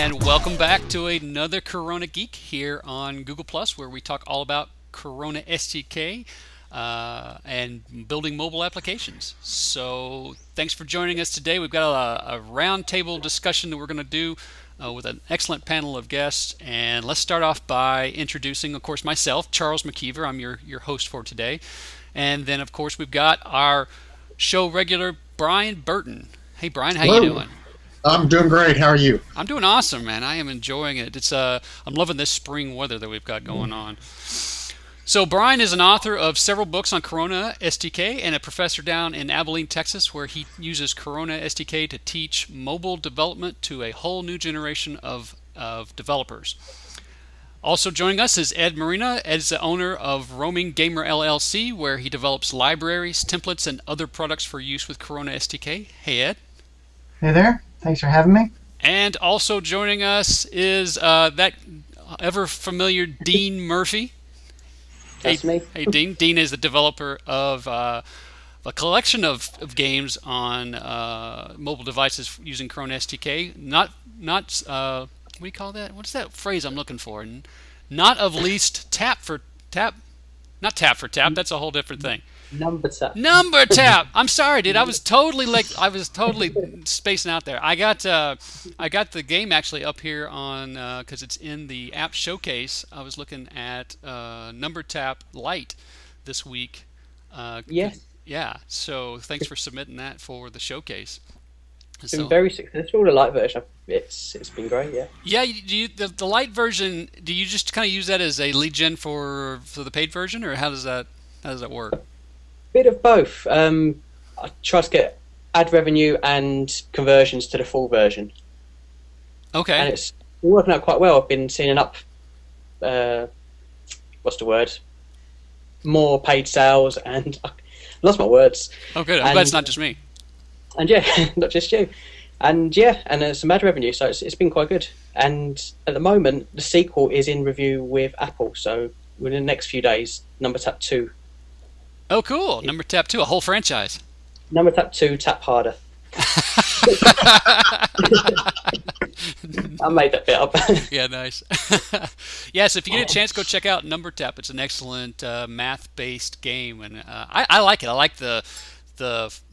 and welcome back to another Corona Geek here on Google Plus, where we talk all about Corona SDK and building mobile applications. So thanks for joining us today. We've got a roundtable discussion that we're going to do with an excellent panel of guests. And let's start off by introducing, of course, myself, Charles Mcguire. I'm your host for today. And then, of course, we've got our show regular, Brian Burton. Hey, Brian, how Hello. you doing? I'm doing great. How are you? I'm doing awesome, man. I am enjoying it. I'm loving this spring weather that we've got going on. So Brian is an author of several books on Corona SDK and a professor down in Abilene, Texas, where he uses Corona SDK to teach mobile development to a whole new generation of developers. Also joining us is Ed Marina. Ed is the owner of Roaming Gamer LLC, where he develops libraries, templates, and other products for use with Corona SDK. Hey, Ed. Hey there. Thanks for having me. And also joining us is that ever-familiar Dean Murphy. That's me. Hey, Dean. Dean is the developer of a collection of games on mobile devices using Corona SDK. Not what do you call that? What's that phrase I'm looking for? Not of least tap for tap. Not tap for tap. That's a whole different thing. Number tap. Number tap. I'm sorry, dude. I was totally spacing out there. I got the game actually up here on because it's in the app showcase. I was looking at Number Tap Lite this week. Yes. Yeah. So thanks for submitting that for the showcase. It's been very successful. The light version, it's been great. Yeah. Yeah. The light version? Do you just kind of use that as a lead gen for the paid version, or how does that work? Bit of both. I try to get ad revenue and conversions to the full version. Okay. And it's working out quite well. I've been seeing an up. What's the word? More paid sales, and I lost my words. Oh, good. I'm glad it's not just me. And yeah, not just you. And yeah, and some ad revenue, so it's been quite good. And at the moment, the sequel is in review with Apple, so within the next few days, Number Tap 2. Oh, cool. Number Tap 2, a whole franchise. Number Tap 2, Tap Harder. I made that bit up. Yeah, nice. Yeah, so if you get a chance, go check out Number Tap. It's an excellent math-based game, and I like it. I like the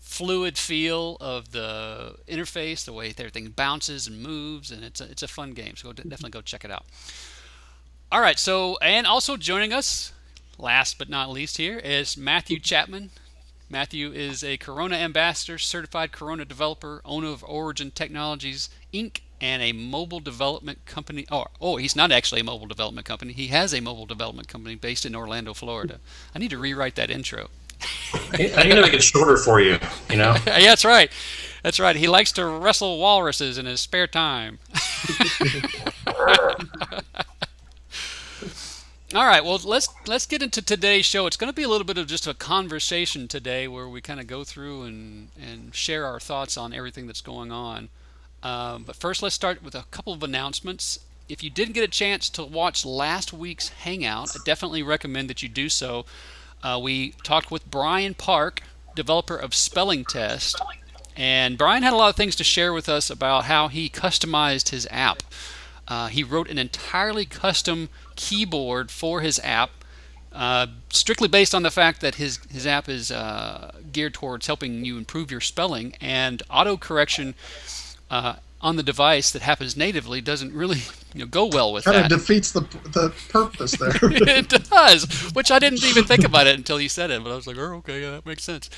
fluid feel of the interface, the way everything bounces and moves, and it's a fun game. So definitely go check it out. All right. So, and also joining us, last but not least, here is Matthew Chapman. Matthew is a Corona ambassador, certified Corona developer, owner of Origin Technologies Inc., and a mobile development company. Oh, he's not actually a mobile development company. He has a mobile development company based in Orlando, Florida. I need to rewrite that intro. I need to make it shorter for you, you know? Yeah, that's right. That's right. He likes to wrestle walruses in his spare time. All right, well, let's get into today's show. It's going to be a little bit of just a conversation today where we kind of go through and share our thoughts on everything that's going on. But first, let's start with a couple of announcements. If you didn't get a chance to watch last week's Hangout, I definitely recommend that you do so. We talked with Brian Park, developer of Spelling Test, and Brian had a lot of things to share with us about how he customized his app. He wrote an entirely custom keyboard for his app, strictly based on the fact that his app is geared towards helping you improve your spelling, and autocorrection on the device that happens natively doesn't really go well with that. Kind of defeats the purpose there. It does, which I didn't even think about it until you said it, but I was like, oh, okay, yeah, that makes sense.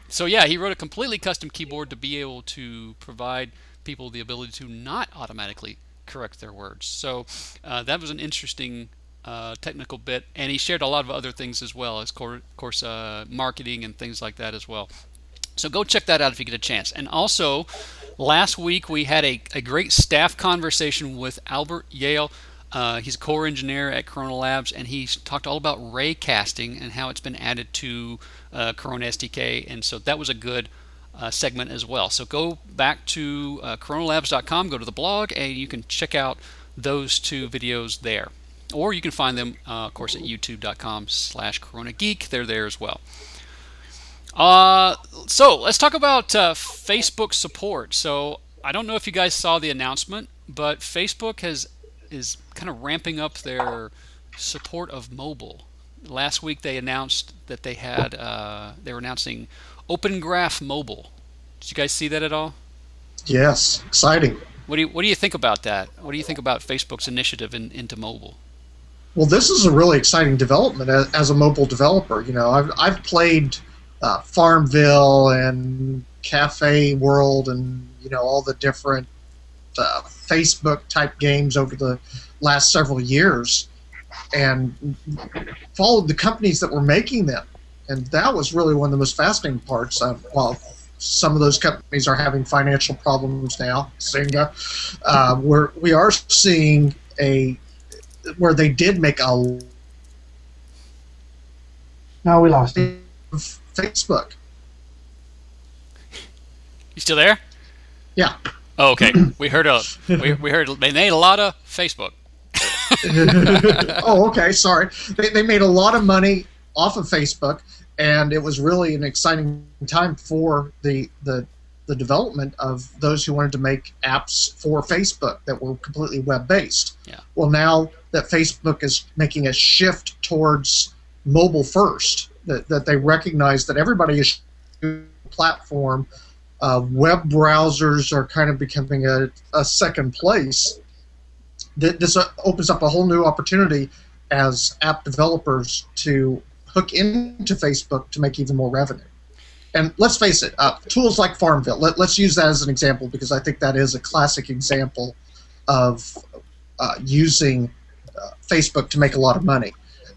So yeah, he wrote a completely custom keyboard to be able to provide people the ability to not automatically correct their words. So that was an interesting technical bit, and he shared a lot of other things as well, as of course marketing and things like that as well. So go check that out if you get a chance. And also, last week we had a great staff conversation with Albert Yale. He's a core engineer at Corona Labs, and he talked all about ray casting and how it's been added to Corona SDK, and so that was a good segment as well. So go back to coronalabs.com, go to the blog, and you can check out those two videos there. Or you can find them, of course, at youtube.com/coronageek. They're there as well. So let's talk about Facebook support. So I don't know if you guys saw the announcement, but Facebook is kind of ramping up their support of mobile. Last week they announced that they were announcing Open Graph Mobile. Did you guys see that at all? Yes, exciting. What do you think about that? What do you think about Facebook's initiative into mobile? Well, this is a really exciting development as a mobile developer. You know, I've played Farmville and Cafe World and all the different Facebook type games over the last several years, and followed the companies that were making them, and that was really one of the most fascinating parts. While some of those companies are having financial problems now, we are seeing where they did make a. No, we lost him. Facebook. You still there? Yeah. Oh, okay. We heard they made a lot of Facebook. Oh, okay. Sorry. They made a lot of money off of Facebook, and it was really an exciting time for the development of those who wanted to make apps for Facebook that were completely web-based. Yeah. Well, now that Facebook is making a shift towards mobile first, that they recognize that everybody is a platform. Web browsers are kind of becoming a second place. This opens up a whole new opportunity as app developers to hook into Facebook to make even more revenue. And let's face it, tools like Farmville, let's use that as an example because I think that is a classic example of using Facebook to make a lot of money.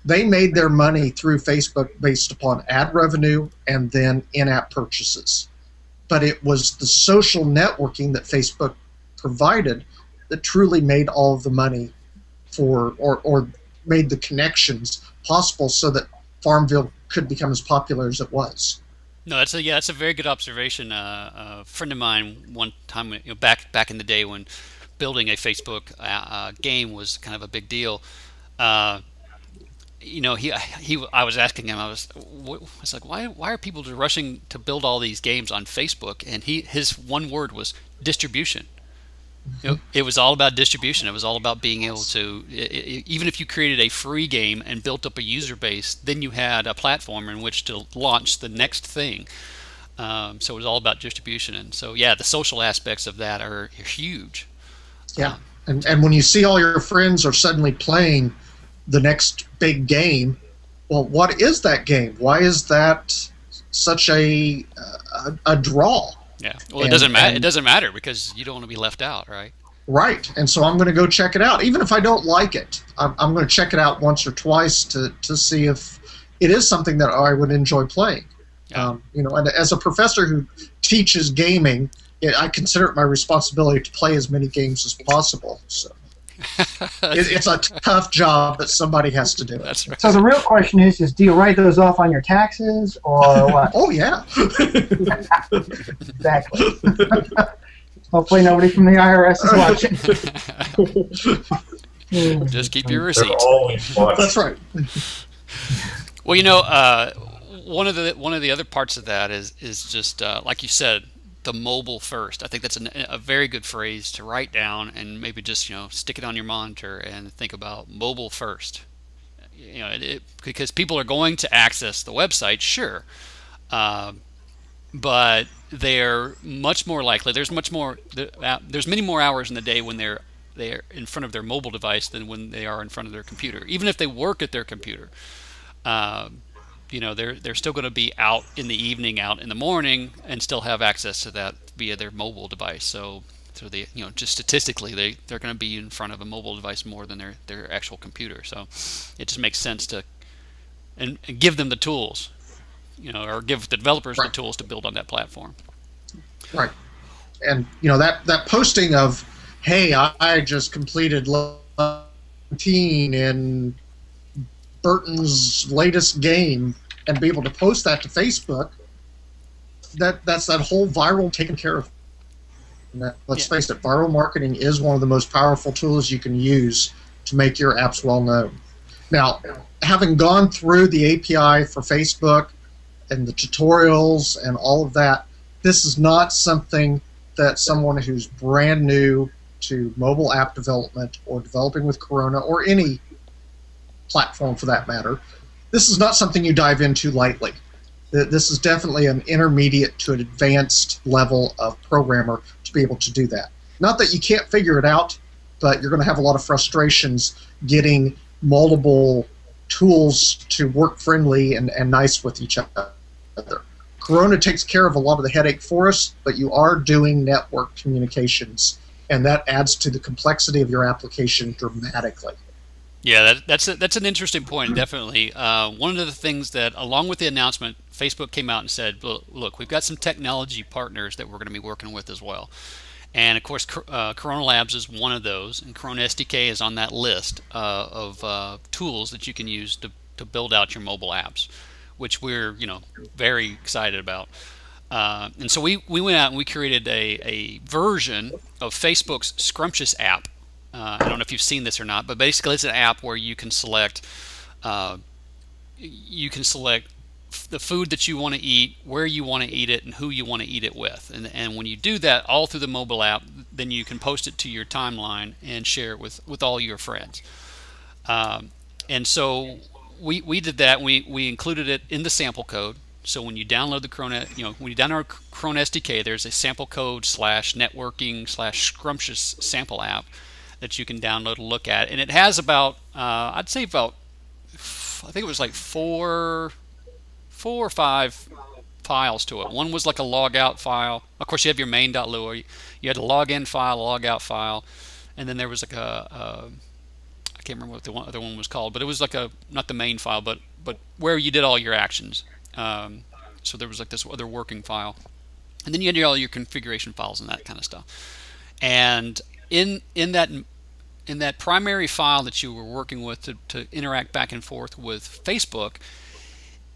They made their money through Facebook based upon ad revenue and then in-app purchases. But it was the social networking that Facebook provided that truly made all of the money or made the connections possible so that Farmville could become as popular as it was. No, that's a very good observation. A friend of mine one time, back in the day when building a Facebook game was kind of a big deal. I was asking him, I was like, why are people just rushing to build all these games on Facebook? And his one word was distribution. It was all about distribution. It was all about being able to, even if you created a free game and built up a user base, then you had a platform in which to launch the next thing. So it was all about distribution. And so, yeah, the social aspects of that are huge. Yeah, and when you see all your friends are suddenly playing the next big game, well, what is that game? Why is that such a draw? Yeah, well, it doesn't matter. It doesn't matter because you don't want to be left out, right? Right, and so I'm going to go check it out. Even if I don't like it, I'm going to check it out once or twice to see if it is something that I would enjoy playing. Yeah. And as a professor who teaches gaming, I consider it my responsibility to play as many games as possible. So. It's a tough job, but somebody has to do it. That's right. So the real question is do you write those off on your taxes or what? Oh, yeah. Exactly. Hopefully nobody from the IRS is watching. Just keep your receipt. They're always watching. That's right. Well, one of the other parts of that is just like you said, the mobile first. I think that's a very good phrase to write down and maybe just stick it on your monitor and think about mobile first. Because people are going to access the website, sure, but they're much more likely. There's many more hours in the day when they're in front of their mobile device than when they are in front of their computer. Even if they work at their computer. They're still going to be out in the evening, out in the morning, and still have access to that via their mobile device. So they, just statistically, they're going to be in front of a mobile device more than their actual computer. So it just makes sense to and give them the tools, or give the developers the tools to build on that platform. Right, and that posting of, hey, I just completed 19 in Burton's latest game, and be able to post that to Facebook, that's that whole viral taken care of. Let's face it, viral marketing is one of the most powerful tools you can use to make your apps well known. Now, having gone through the API for Facebook and the tutorials and all of that, this is not something that someone who's brand new to mobile app development or developing with Corona or any platform for that matter, this is not something you dive into lightly. This is definitely an intermediate to an advanced level of programmer to be able to do that. Not that you can't figure it out, but you're going to have a lot of frustrations getting multiple tools to work friendly and nice with each other. Corona takes care of a lot of the headache for us, but you are doing network communications, and that adds to the complexity of your application dramatically. Yeah, that's an interesting point, definitely. One of the things that, along with the announcement, Facebook came out and said, look, we've got some technology partners that we're going to be working with as well. And, of course, Corona Labs is one of those, and Corona SDK is on that list of tools that you can use to build out your mobile apps, which we're very excited about. And so we went out and we created a version of Facebook's Scrumptious app. I don't know if you've seen this or not, but basically it's an app where you can select the food that you want to eat, where you want to eat it, and who you want to eat it with. And when you do that all through the mobile app, then you can post it to your timeline and share it with all your friends. And so we did that. We included it in the sample code. So when you download the Corona, when you download Corona SDK, there's a sample code /networking/scrumptious sample app that you can download and look at. And it has about, I'd say about, I think it was like four or five files to it. One was like a logout file. Of course, you have your main.lua. You had a login file, a logout file, and then there was like I can't remember what the other one was called, but it was like not the main file, but where you did all your actions. So there was like this other working file, and then you had all your configuration files and that kind of stuff. And in that primary file that you were working with to interact back and forth with Facebook,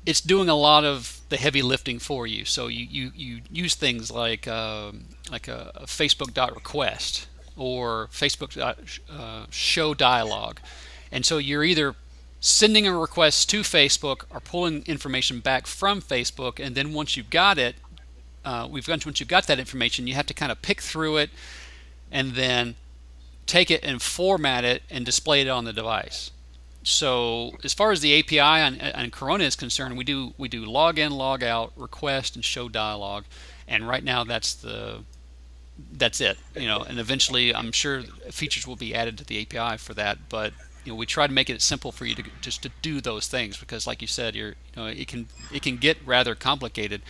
it's doing a lot of the heavy lifting for you. So you use things like a Facebook.request or Facebook.show dialog, and so you're either sending a request to Facebook or pulling information back from Facebook, and then once you've got it, once you've got that information, you have to kind of pick through it and then take it and format it and display it on the device. So as far as the API on Corona is concerned, we do login, logout, request, and show dialog, and right now that's it. And eventually I'm sure features will be added to the API for that, but we try to make it simple for you to just to do those things, because like you said, it can get rather complicated,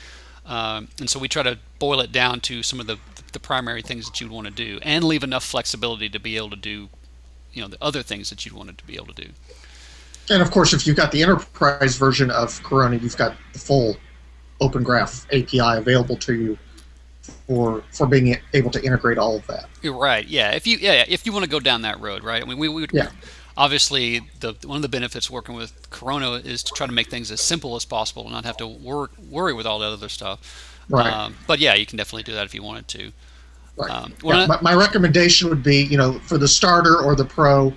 and so we try to boil it down to some of the primary things that you'd want to do, and leave enough flexibility to be able to do the other things that you'd want it to be able to do. And of course, if you've got the enterprise version of Corona, you've got the full Open Graph API available to you for being able to integrate all of that. You're right. Yeah. If you want to go down that road, right? I mean, we would. Yeah. Obviously, one of the benefits working with Corona is to try to make things as simple as possible and not have to worry with all that other stuff. Right. But yeah, you can definitely do that if you wanted to. Right. My recommendation would be, for the starter or the pro,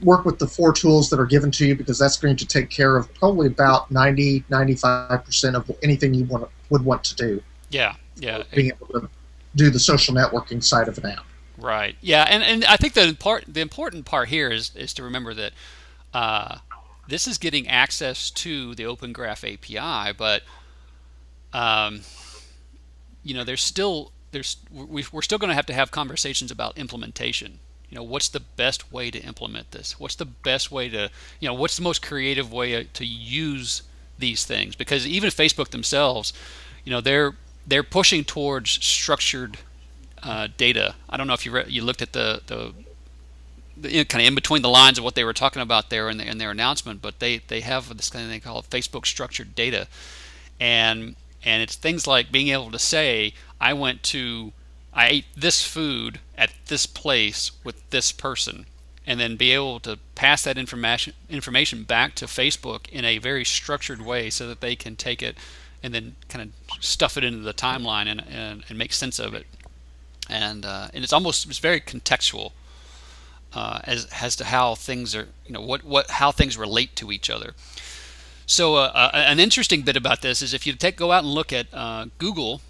work with the 4 tools that are given to you, because that's going to take care of probably about 90-95% of anything you would want to do. Yeah. Being able to do the social networking side of an app. Right. Yeah, and I think the important part here is to remember that this is getting access to the Open Graph API, but we're still going to have conversations about implementation. What's the best way to implement this? What's the best way to, what's the most creative way to use these things? Because even Facebook themselves, they're pushing towards structured data. I don't know if you looked at the kind of in between the lines of what they were talking about there in their announcement, but they have this kind of thing called Facebook structured data, and it's things like being able to say, I ate this food at this place with this person, and then be able to pass that information back to Facebook in a very structured way so that they can take it and then kind of stuff it into the timeline and make sense of it. And it's very contextual as to how things are, how things relate to each other. So an interesting bit about this is if you go out and look at Google,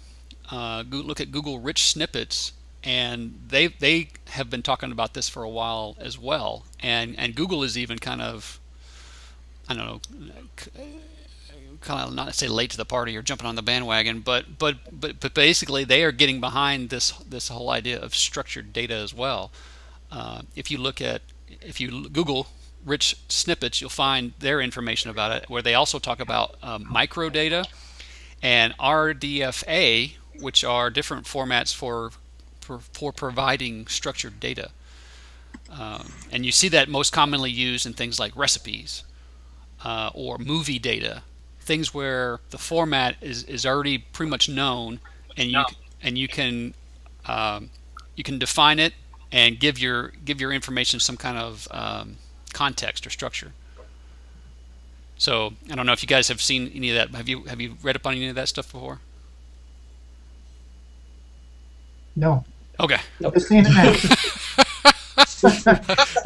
look at Google Rich Snippets, and they have been talking about this for a while as well. And Google is even kind of, I don't know, kind of not to say late to the party or jumping on the bandwagon, but basically they are getting behind this whole idea of structured data as well. If you Google rich snippets, you'll find their information about it, where they also talk about microdata and RDFA, which are different formats for providing structured data. And you see that most commonly used in things like recipes or movie data, things where the format is already pretty much known, and you can define it and give your information some kind of context or structure. So I don't know if you guys have seen any of that. Have you read up on any of that stuff before? No. Okay. Just seeing it now. I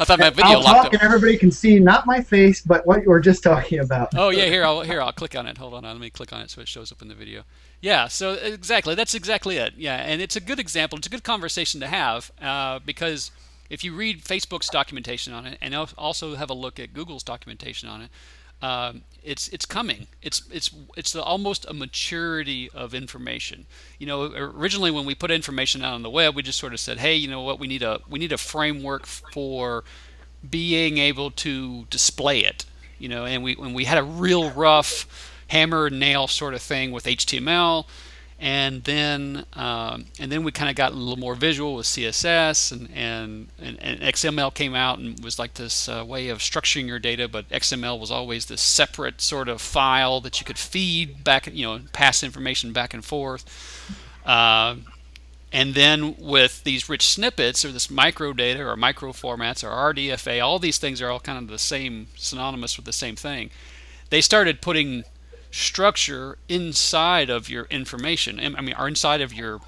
thought my video I'll locked talk up. and everybody can see not my face, but what you were just talking about. Oh yeah, I'll click on it. Hold on, let me click on it so it shows up in the video. Yeah, so exactly, that's exactly it. Yeah, and it's a good example. It's a good conversation to have because if you read Facebook's documentation on it and also have a look at Google's documentation on it, it's coming. It's almost a maturity of information. Originally when we put information out on the web, we just sort of said, hey, you know what, we need a framework for being able to display it. And we had a real rough hammer and nail sort of thing with HTML, and then we kind of got a little more visual with CSS, and XML came out and was like this way of structuring your data, but XML was always this separate sort of file that you could feed back, pass information back and forth. And then with these rich snippets, or this micro data or micro formats or RDFA, all these things are all kind of the same, synonymous with the same thing. They started putting structure inside of your information, or inside of your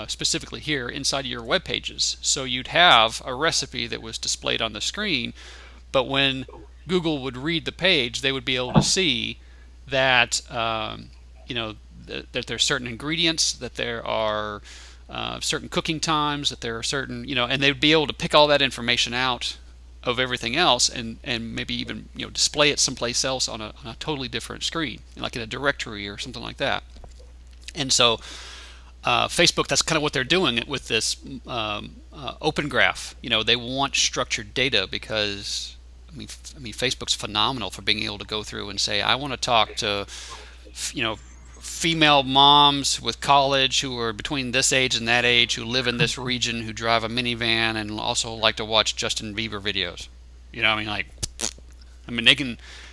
specifically here inside of your web pages. So you'd have a recipe that was displayed on the screen, but when Google would read the page, they would be able to see that that there's certain ingredients, that there are certain cooking times, that there are certain and they'd be able to pick all that information out of everything else, and maybe even display it someplace else on a totally different screen, like in a directory or something like that. And so Facebook, that's kind of what they're doing with this open graph. They want structured data because Facebook's phenomenal for being able to go through and say, I want to talk to female moms with college who are between this age and that age, who live in this region, who drive a minivan and also like to watch Justin Bieber videos.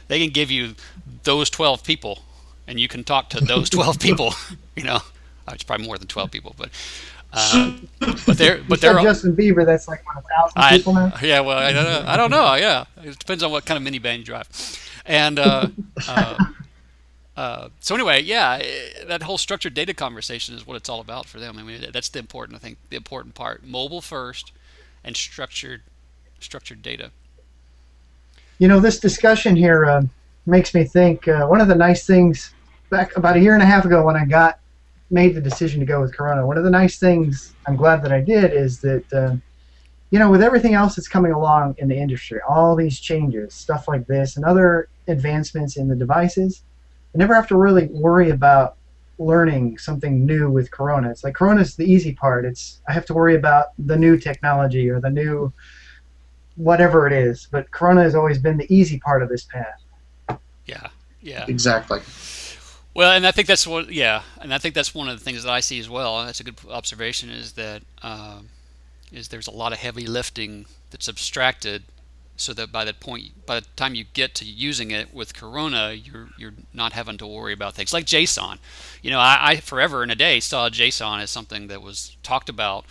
They can give you those 12 people, and you can talk to those 12 people. It's probably more than 12 people, but they're Justin Bieber. That's like 1,000 people now. Yeah, well, I don't know. Yeah, it depends on what kind of minivan you drive, and. So anyway, yeah, that whole structured data conversation is what it's all about for them. That's the important part: mobile first and structured data. This discussion here makes me think. One of the nice things back about a year and a half ago when I made the decision to go with Corona. One of the nice things I'm glad that I did is that with everything else that's coming along in the industry, all these changes, stuff like this, and other advancements in the devices. I never have to really worry about learning something new with Corona. It's like Corona's the easy part. I have to worry about the new technology or the new whatever it is. But Corona has always been the easy part of this path. Yeah. Exactly. Well, and I think that's one of the things that I see as well. That's a good observation. Is that there's a lot of heavy lifting that's abstracted, so that by the time you get to using it with Corona, you're not having to worry about things like JSON. I forever and a day saw JSON as something that was talked about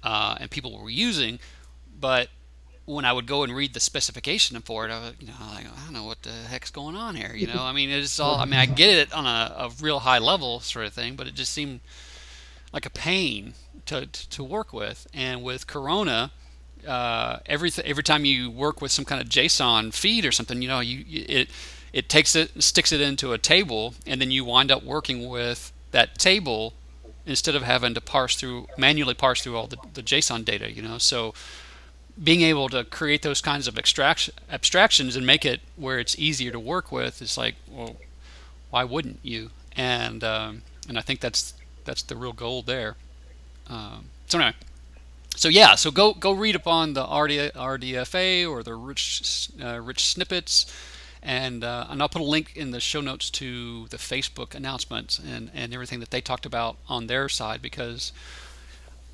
and people were using, but when I would go and read the specification for it, I don't know what the heck's going on here. It's all. I get it on a real high level sort of thing, but it just seemed like a pain to work with. And with Corona, every time you work with some kind of JSON feed or something, it takes it and sticks it into a table, and then you wind up working with that table instead of having to manually parse through all the JSON data, So being able to create those kinds of abstractions and make it where it's easier to work with is like, well, why wouldn't you? And I think that's the real goal there. So anyway, so go read upon the RDFA or the rich snippets, and I'll put a link in the show notes to the Facebook announcements and everything that they talked about on their side, because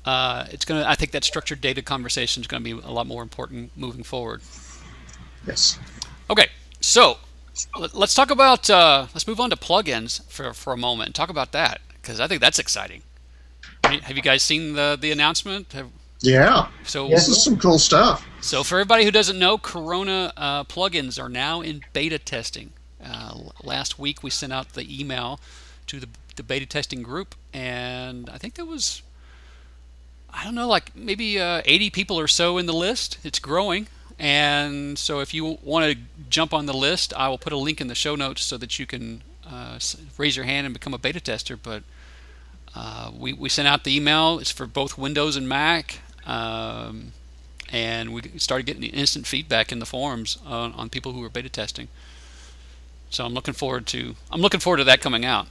I think that structured data conversation is going to be a lot more important moving forward. Yes. Okay, so let's talk about let's move on to plugins for a moment and talk about that, because I think that's exciting. Have you guys seen the announcement? Yeah. So this is some cool stuff. So for everybody who doesn't know, Corona plugins are now in beta testing. Last week we sent out the email to the beta testing group, and I think there was, I don't know, like maybe 80 people or so in the list. It's growing. And so if you want to jump on the list, I will put a link in the show notes so that you can raise your hand and become a beta tester. But we sent out the email. It's for both Windows and Mac. And we started getting instant feedback in the forums on people who were beta testing. So I'm looking forward to that coming out.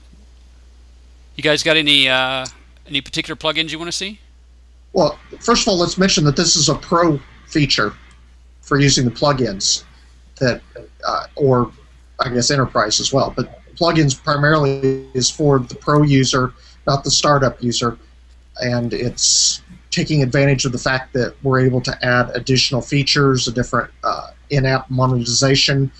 You guys got any particular plugins you want to see? Well, first of all, let's mention that this is a pro feature for using the plugins, that or I guess enterprise as well. But plugins primarily is for the pro user, not the startup user, and it's taking advantage of the fact that we're able to add additional features, a different in-app monetization,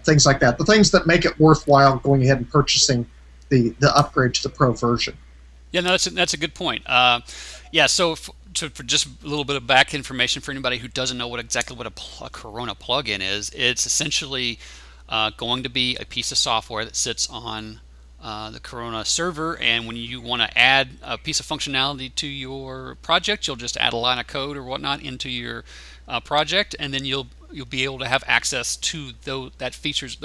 things like that. The things that make it worthwhile going ahead and purchasing the upgrade to the pro version. Yeah, no, that's a good point. Yeah, so for just a little bit of back information for anybody who doesn't know exactly what a Corona plugin is, it's essentially going to be a piece of software that sits on the Corona server, and when you want to add a piece of functionality to your project, you'll just add a line of code or whatnot into your project, and then you'll be able to have access to those features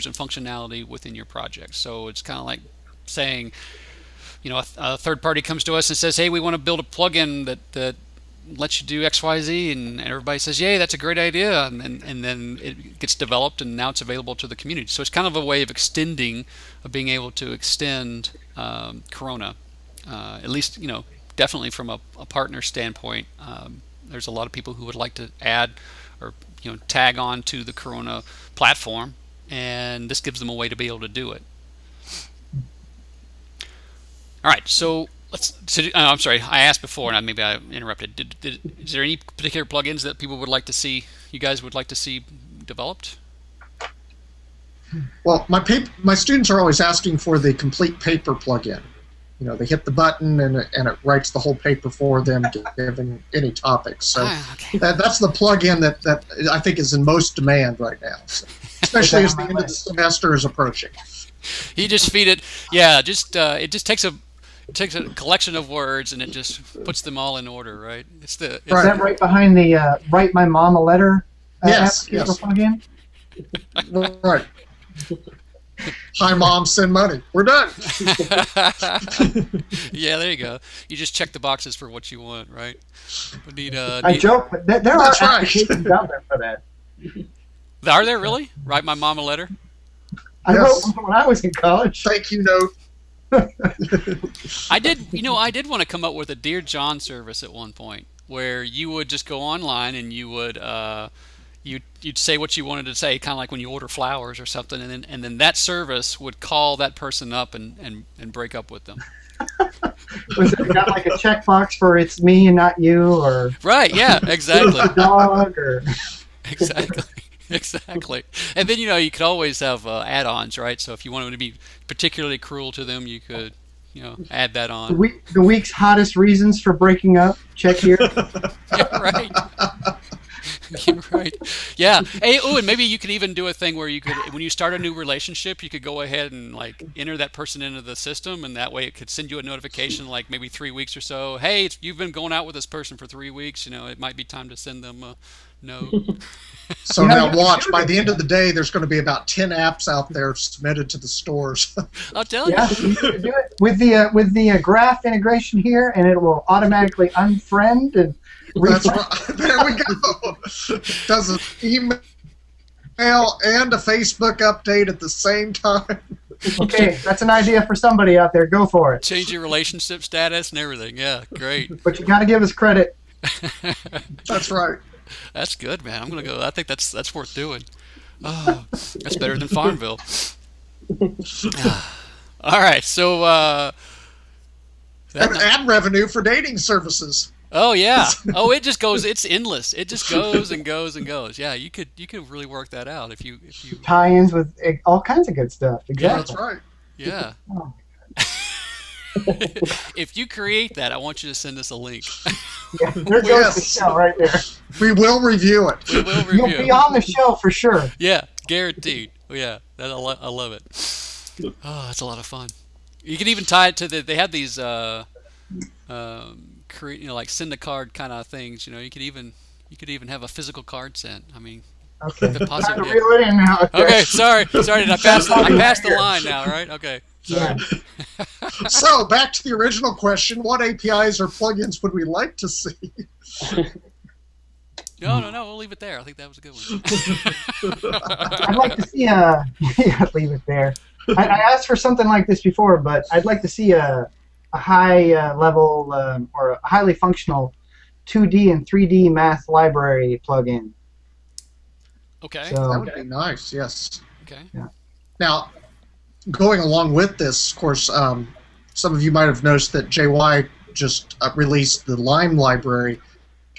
and functionality within your project. So it's kind of like saying, a third party comes to us and says, hey, we want to build a plugin that lets you do XYZ, and everybody says, yay, that's a great idea, and then it gets developed, and now it's available to the community. So it's kind of a way of being able to extend Corona, at least, definitely from a partner standpoint. There's a lot of people who would like to add or tag on to the Corona platform, and this gives them a way to be able to do it. All right, so I'm sorry, I asked before, and maybe I interrupted. Is there any particular plugins that people would like to see, you guys would like to see developed? Well, my students are always asking for the complete paper plugin. They hit the button and it writes the whole paper for them, given any topics. So okay. That's the plugin that I think is in most demand right now, so, especially as the end of the semester is approaching. You just feed it, yeah. It just takes a collection of words and it just puts them all in order, right? Is that right behind the write my mom a letter plugin? Right. Hi, Mom, send money. We're done. Yeah, there you go. You just check the boxes for what you want, right? I joke, but there are applications out there for that. Are there really? Write my mom a letter? I wrote one when I was in college. Thank you note. I did want to come up with a Dear John service at one point, where you would just go online and you would you'd say what you wanted to say, kind of like when you order flowers or something, and then that service would call that person up and break up with them. Was it got like a checkbox for it's me and not you, or right? Yeah, exactly. Dog or Exactly. And then you could always have add-ons, right? So if you wanted to be particularly cruel to them, you could add that on. The week's hottest reasons for breaking up. Check here. Yeah, right. You're right. Yeah. Hey, and maybe you could even do a thing where you could, when you start a new relationship, you could go ahead and like enter that person into the system, and that way it could send you a notification like maybe 3 weeks or so. Hey, you've been going out with this person for 3 weeks. It might be time to send them a note. So now watch. By the end of the day, there's going to be about 10 apps out there submitted to the stores. I'll tell you. Yeah, you can do it with the graph integration here, and it will automatically unfriend and. That's right. There we go. Does an email and a Facebook update at the same time. Okay, that's an idea for somebody out there. Go for it. Change your relationship status and everything. Yeah, great. But you got to give us credit. That's right. That's good, man. I'm gonna go. I think that's worth doing. Oh, that's better than Farmville. All right, so Ad revenue for dating services. oh yeah. Oh, it just goes. It's endless. It just goes and goes and goes. Yeah, you could really work that out if you. Tie-ins with all kinds of good stuff. Exactly. That's right. Yeah. Oh. If you create that, I want you to send us a link. Yeah, there goes the show right there. We will review it. We will review. You'll be on the show for sure. Yeah, guaranteed. Oh, yeah, I love it. Oh, that's a lot of fun. You can even tie it to they have these like send a card kind of things. You could even have a physical card sent. I mean, Okay. the Time to possibility. reel it in now. Okay, sorry. Did I pass the line now? Right? Okay. Sorry. Yeah. So, back to the original question. What APIs or plugins would we like to see? No. We'll leave it there. I think that was a good one. I'd like to see yeah, leave it there. I asked for something like this before, but I'd like to see a high level or a highly functional 2D and 3D math library plugin. Okay. So, That would be nice, yes. Okay. Now, going along with this, of course, some of you might have noticed that JY just released the Lime library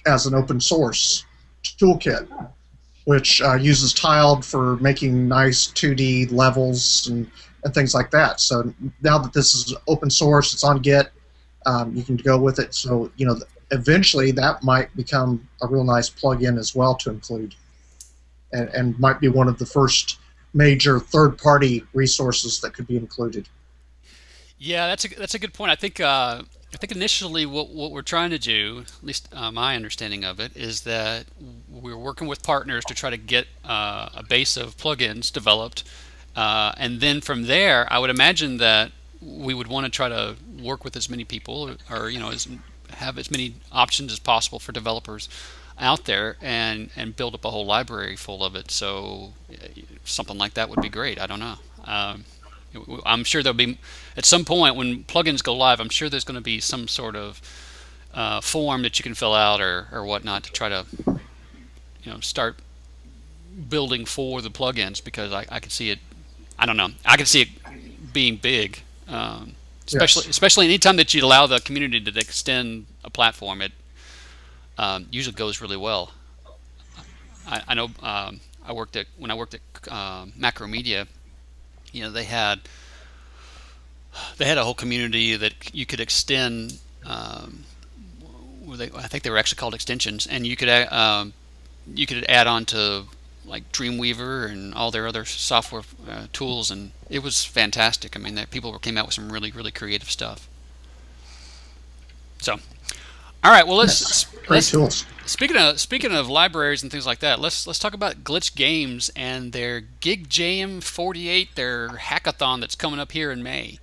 as an open source toolkit, which uses Tiled for making nice 2D levels and things like that. So now that this is open source, it's on Git, you can go with it. So, eventually that might become a real nice plugin as well to include, and might be one of the first major third-party resources that could be included. Yeah, that's a good point. I think initially what we're trying to do, at least my understanding of it, is that we're working with partners to try to get a base of plugins developed, and then from there, I would imagine that we would want to try to work with as many people, or have as many options as possible for developers out there, and build up a whole library full of it. So something like that would be great. I don't know. I'm sure there'll be, at some point when plugins go live, I'm sure there's going to be some sort of form that you can fill out or whatnot to try to start building for the plugins, because I could see it. I don't know. I could see it being big, especially anytime that you allow the community to extend a platform. It usually goes really well. I know when I worked at Macromedia, they had a whole community that you could extend. I think they were actually called extensions, and you could add on to like Dreamweaver and all their other software tools, and it was fantastic. I mean, people came out with some really, really creative stuff. So, all right, well, let's tools. Speaking of libraries and things like that, let's talk about Glitch Games and their Gig Jam 48, their hackathon that's coming up here in May.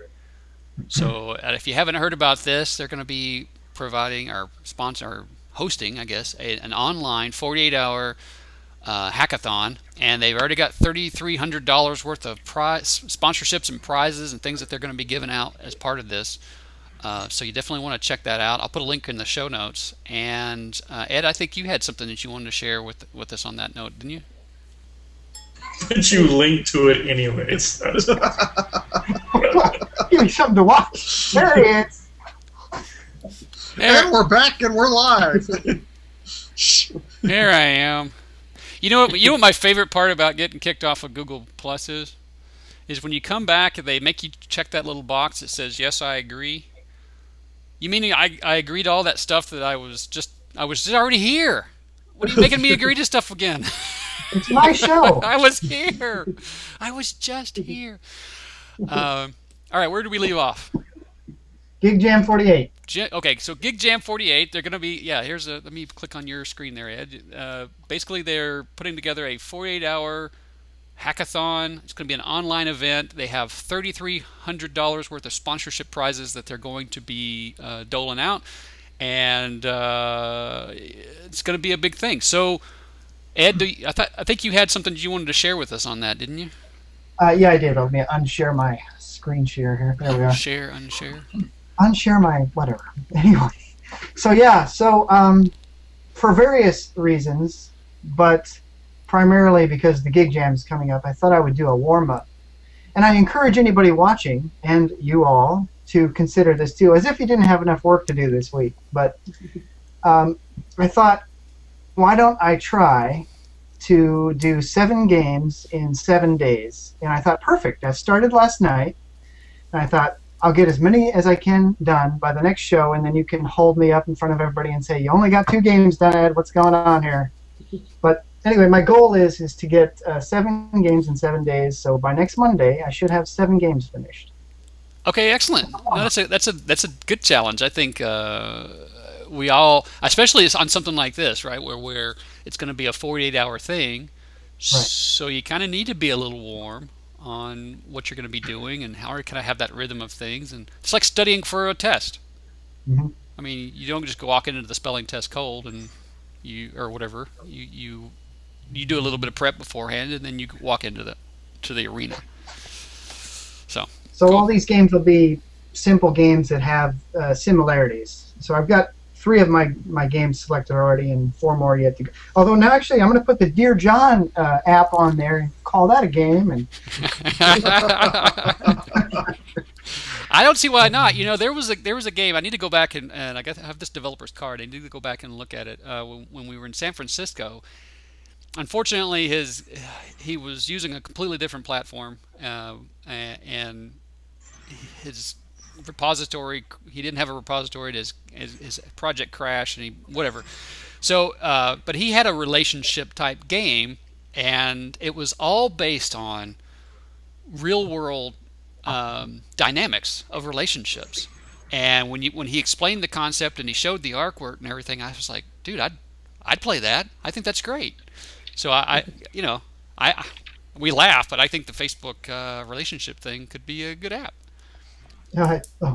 So if you haven't heard about this, they're going to be providing or hosting, I guess, an online 48-hour hackathon, and they've already got $3,300 worth of sponsorships and prizes and things that they're going to be giving out as part of this. So you definitely want to check that out. I'll put a link in the show notes. And Ed, I think you had something that you wanted to share with us on that note, didn't you? But you link to it anyways. give me something to watch. There he is. And we're back and we're live. Here I am. You know what my favorite part about getting kicked off of Google Plus is when you come back, they make you check that little box that says, yes, I agree. You mean I agreed to all that stuff that I was just already here. What are you making me agree to stuff again? It's my show. I was here. I was just here. All right, where did we leave off? Gig Jam 48. Okay, so Gig Jam 48, they're going to be, let me click on your screen there, Ed. Basically, they're putting together a 48-hour hackathon. It's going to be an online event. They have $3,300 worth of sponsorship prizes that they're going to be doling out, and it's going to be a big thing. So, Ed, I think you had something you wanted to share with us on that, didn't you? Yeah, I did. Let me unshare my screen share here. There we are. Unshare. Unshare my whatever. Anyway, so for various reasons, but primarily because the Gig Jam is coming up, I thought I would do a warm-up. And I encourage anybody watching, and you all, to consider this too, as if you didn't have enough work to do this week. But I thought, why don't I try to do 7 games in 7 days? And I thought, perfect. I started last night, and I thought, I'll get as many as I can done by the next show, and then you can hold me up in front of everybody and say, you only got 2 games done, Ed. What's going on here? But anyway, my goal is to get 7 games in 7 days, so by next Monday, I should have 7 games finished. Okay, excellent. No, that's a good challenge. I think we all, especially on something like this, right, where it's going to be a 48-hour thing, right. So you kind of need to be a little warm on what you're going to be doing and how can I have that rhythm of things. And it's like studying for a test. Mm-hmm. I mean, you don't just go walk into the spelling test cold and you do a little bit of prep beforehand and then you walk into the arena. So cool. All these games will be simple games that have similarities. So I've got 3 of my games selected already and 4 more yet to go. Although now actually I'm going to put the Dear John app on there and call that a game. And I don't see why not. You know, there was a game. I need to go back and I have this developer's card. I need to go back and look at it when we were in San Francisco. Unfortunately, he was using a completely different platform and his repository, he didn't have a repository, his project crashed and whatever. So but he had a relationship type game, and it was all based on real world dynamics of relationships. And when he explained the concept and he showed the artwork and everything, I was like, dude, I'd play that. I think that's great. So we laugh, but I think the Facebook relationship thing could be a good app.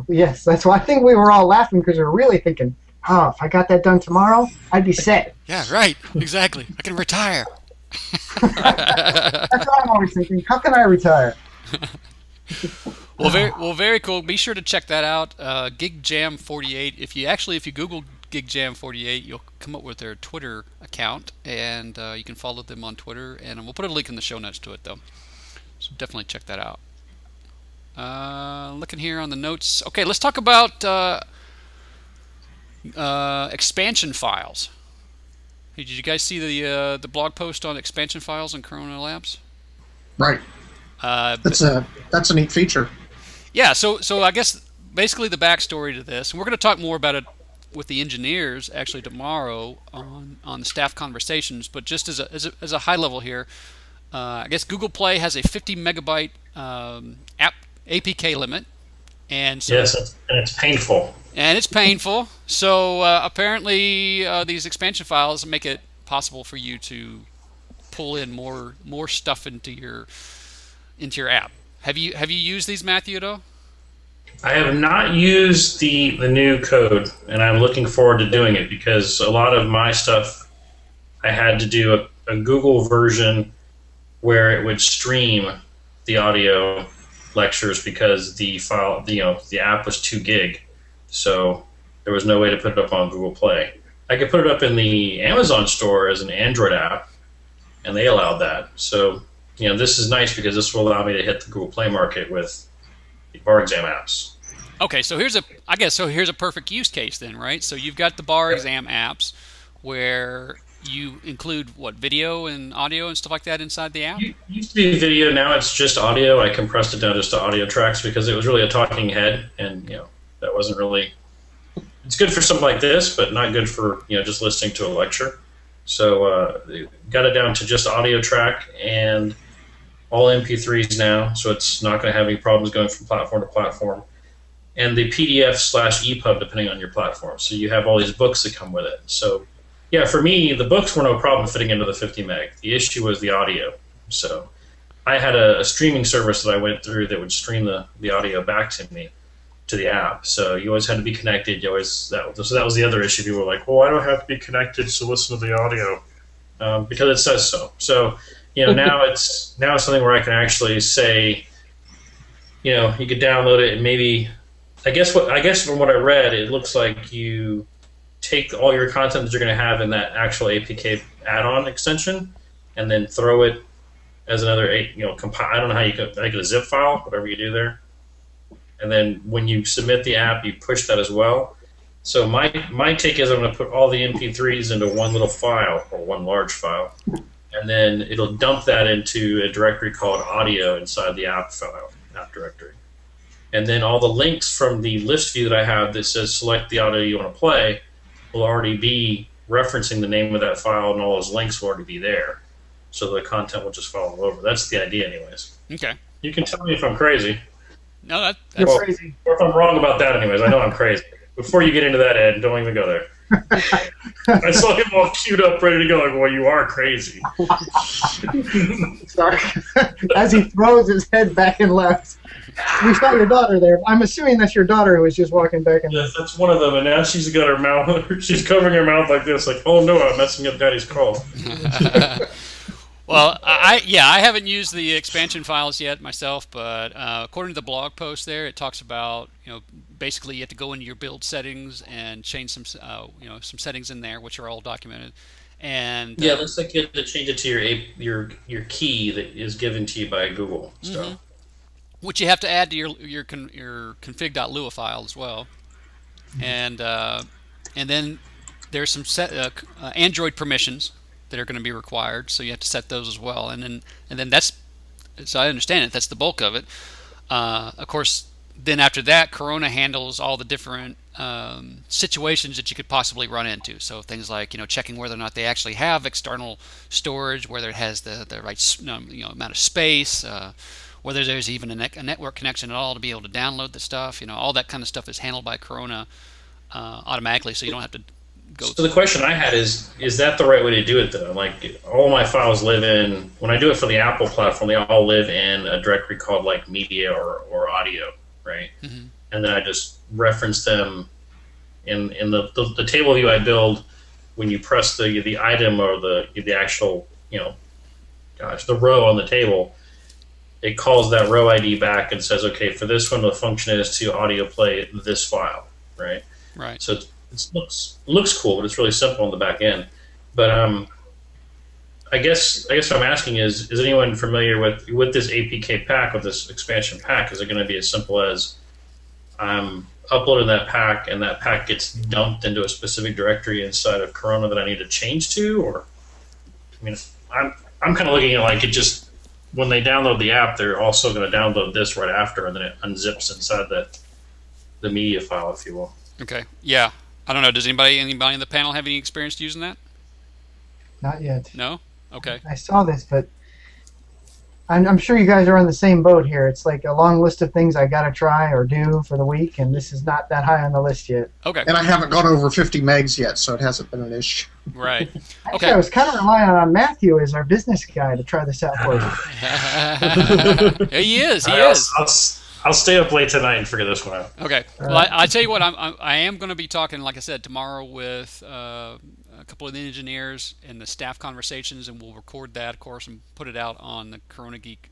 Yes, that's why I think we were all laughing, because we were really thinking, if I got that done tomorrow, I'd be set. Yeah, right. Exactly. I can retire. That's what I'm always thinking. How can I retire? Well, very cool. Be sure to check that out. Gig Jam 48. If you Google Gig Jam 48, you'll come up with their Twitter account, and you can follow them on Twitter. And we'll put a link in the show notes to it, though. So definitely check that out. Looking here on the notes. Okay, let's talk about expansion files. Hey, did you guys see the blog post on expansion files in Corona Labs? Right. That's a neat feature. Yeah. So I guess basically the backstory to this, and we're going to talk more about it with the engineers actually tomorrow on the staff conversations. But just as a high level here, I guess Google Play has a 50 megabyte APK limit, and so, yes, and it's painful. And it's painful. So apparently, these expansion files make it possible for you to pull in more stuff into your app. Have you used these, Matthew, at all? I have not used the new code, and I'm looking forward to doing it, because a lot of my stuff I had to do a Google version where it would stream the audio lectures because the file, the app was 2 gig, so there was no way to put it up on Google Play. I could put it up in the Amazon store as an Android app, and they allowed that. So this is nice because this will allow me to hit the Google Play market with the bar exam apps. Okay, so here's a perfect use case then, right? So you've got the bar exam apps where you include video and audio and stuff like that inside the app? It used to be video, now it's just audio. I compressed it down just to audio tracks because it was really a talking head, and that wasn't really. It's good for something like this, but not good for just listening to a lecture. So got it down to just audio track and all MP3s now, so it's not going to have any problems going from platform to platform. And the PDF/EPUB, depending on your platform. So you have all these books that come with it. So yeah, for me, the books were no problem fitting into the 50 meg. The issue was the audio. So I had a streaming service that I went through that would stream the audio back to me, to the app. So you always had to be connected. So that was the other issue. People were like, well, I don't have to be connected to listen to the audio because it says so. So now it's something where I can actually say, you could download it and maybe, I guess from what I read, it looks like you take all your content that you're going to have in that actual APK add-on extension and then throw it as another, I don't know how you could make it a zip file, whatever you do there. And then when you submit the app, you push that as well. So my take is I'm going to put all the MP3s into one little file, or one large file, and then it'll dump that into a directory called audio inside the app file, app directory. And then all the links from the list view that I have that says select the audio you want to play will already be referencing the name of that file, and all those links will already be there. So the content will just follow over. That's the idea anyways. Okay. You can tell me if I'm crazy. No, that's crazy. Or if I'm wrong about that anyways. I know I'm crazy. Before you get into that, Ed, don't even go there. I saw him all queued up, ready to go. Like, well, you are crazy. Sorry. As he throws his head back and left. We saw your daughter there. I'm assuming that's your daughter who was just walking back and Yes, that's one of them. And now she's got her mouth. She's covering her mouth like this. Like, oh no, I'm messing up Daddy's call. Well, I haven't used the expansion files yet myself, but according to the blog post there, it talks about basically you have to go into your build settings and change some some settings in there, which are all documented. And yeah, it looks like you have to change it to your key that is given to you by Google. So, which you have to add to your config.lua file as well, and then there's some Android permissions that are going to be required, so you have to set those as well, and then that's, so I understand it, that's the bulk of it. Of course, then after that, Corona handles all the different situations that you could possibly run into. So things like checking whether or not they actually have external storage, whether it has the right amount of space, whether there's even a network connection at all to be able to download the stuff. All that kind of stuff is handled by Corona automatically, so you don't have to go. So the question I had is that the right way to do it though? Like all my files live in, when I do it for the Apple platform, they all live in a directory called like media or audio, right? Mm-hmm. And then I just reference them in the table view I build. When you press the item or the actual the row on the table, it calls that row ID back and says, okay, for this one the function is to audio play this file, right? Right. So it looks cool, but it's really simple on the back end. But I guess what I'm asking is anyone familiar with this APK pack, with this expansion pack? Is it going to be as simple as I'm uploading that pack and that pack gets dumped into a specific directory inside of Corona that I need to change to? Or I'm kind of looking at like it just, when they download the app, they're also going to download this right after, and then it unzips inside the media file, if you will. Okay. Yeah. I don't know. Does anybody in the panel have any experience using that? Not yet. No? Okay. I saw this, but I'm sure you guys are on the same boat here. It's like a long list of things I got to try or do for the week, and this is not that high on the list yet. Okay. And I haven't gone over 50 megs yet, so it hasn't been an issue. Right. Actually, Okay. I was kind of relying on Matthew as our business guy to try this out for us. He is. I'll stay up late tonight and figure this one out. Okay. Well, I tell you what, I am going to be talking, like I said, tomorrow with a couple of the engineers and the staff conversations, and we'll record that, of course, and put it out on the Corona Geek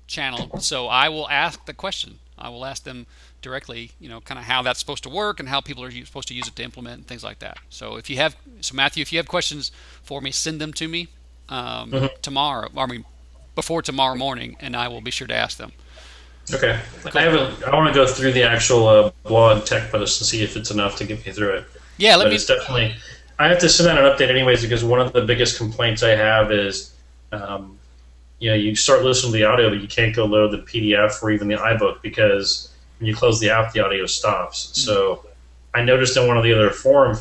channel. So I will ask the question. I will ask them directly, kind of how that's supposed to work and how people are supposed to use it to implement and things like that. So Matthew, if you have questions for me, send them to me tomorrow. Before tomorrow morning, and I will be sure to ask them. Okay. Cool. I want to go through the actual blog tech post and see if it's enough to get me through it. Yeah, it's definitely. I have to send out an update anyways, because one of the biggest complaints I have is, you start listening to the audio, but you can't go load the PDF or even the iBook because when you close the app, the audio stops. Mm-hmm. So I noticed in one of the other forum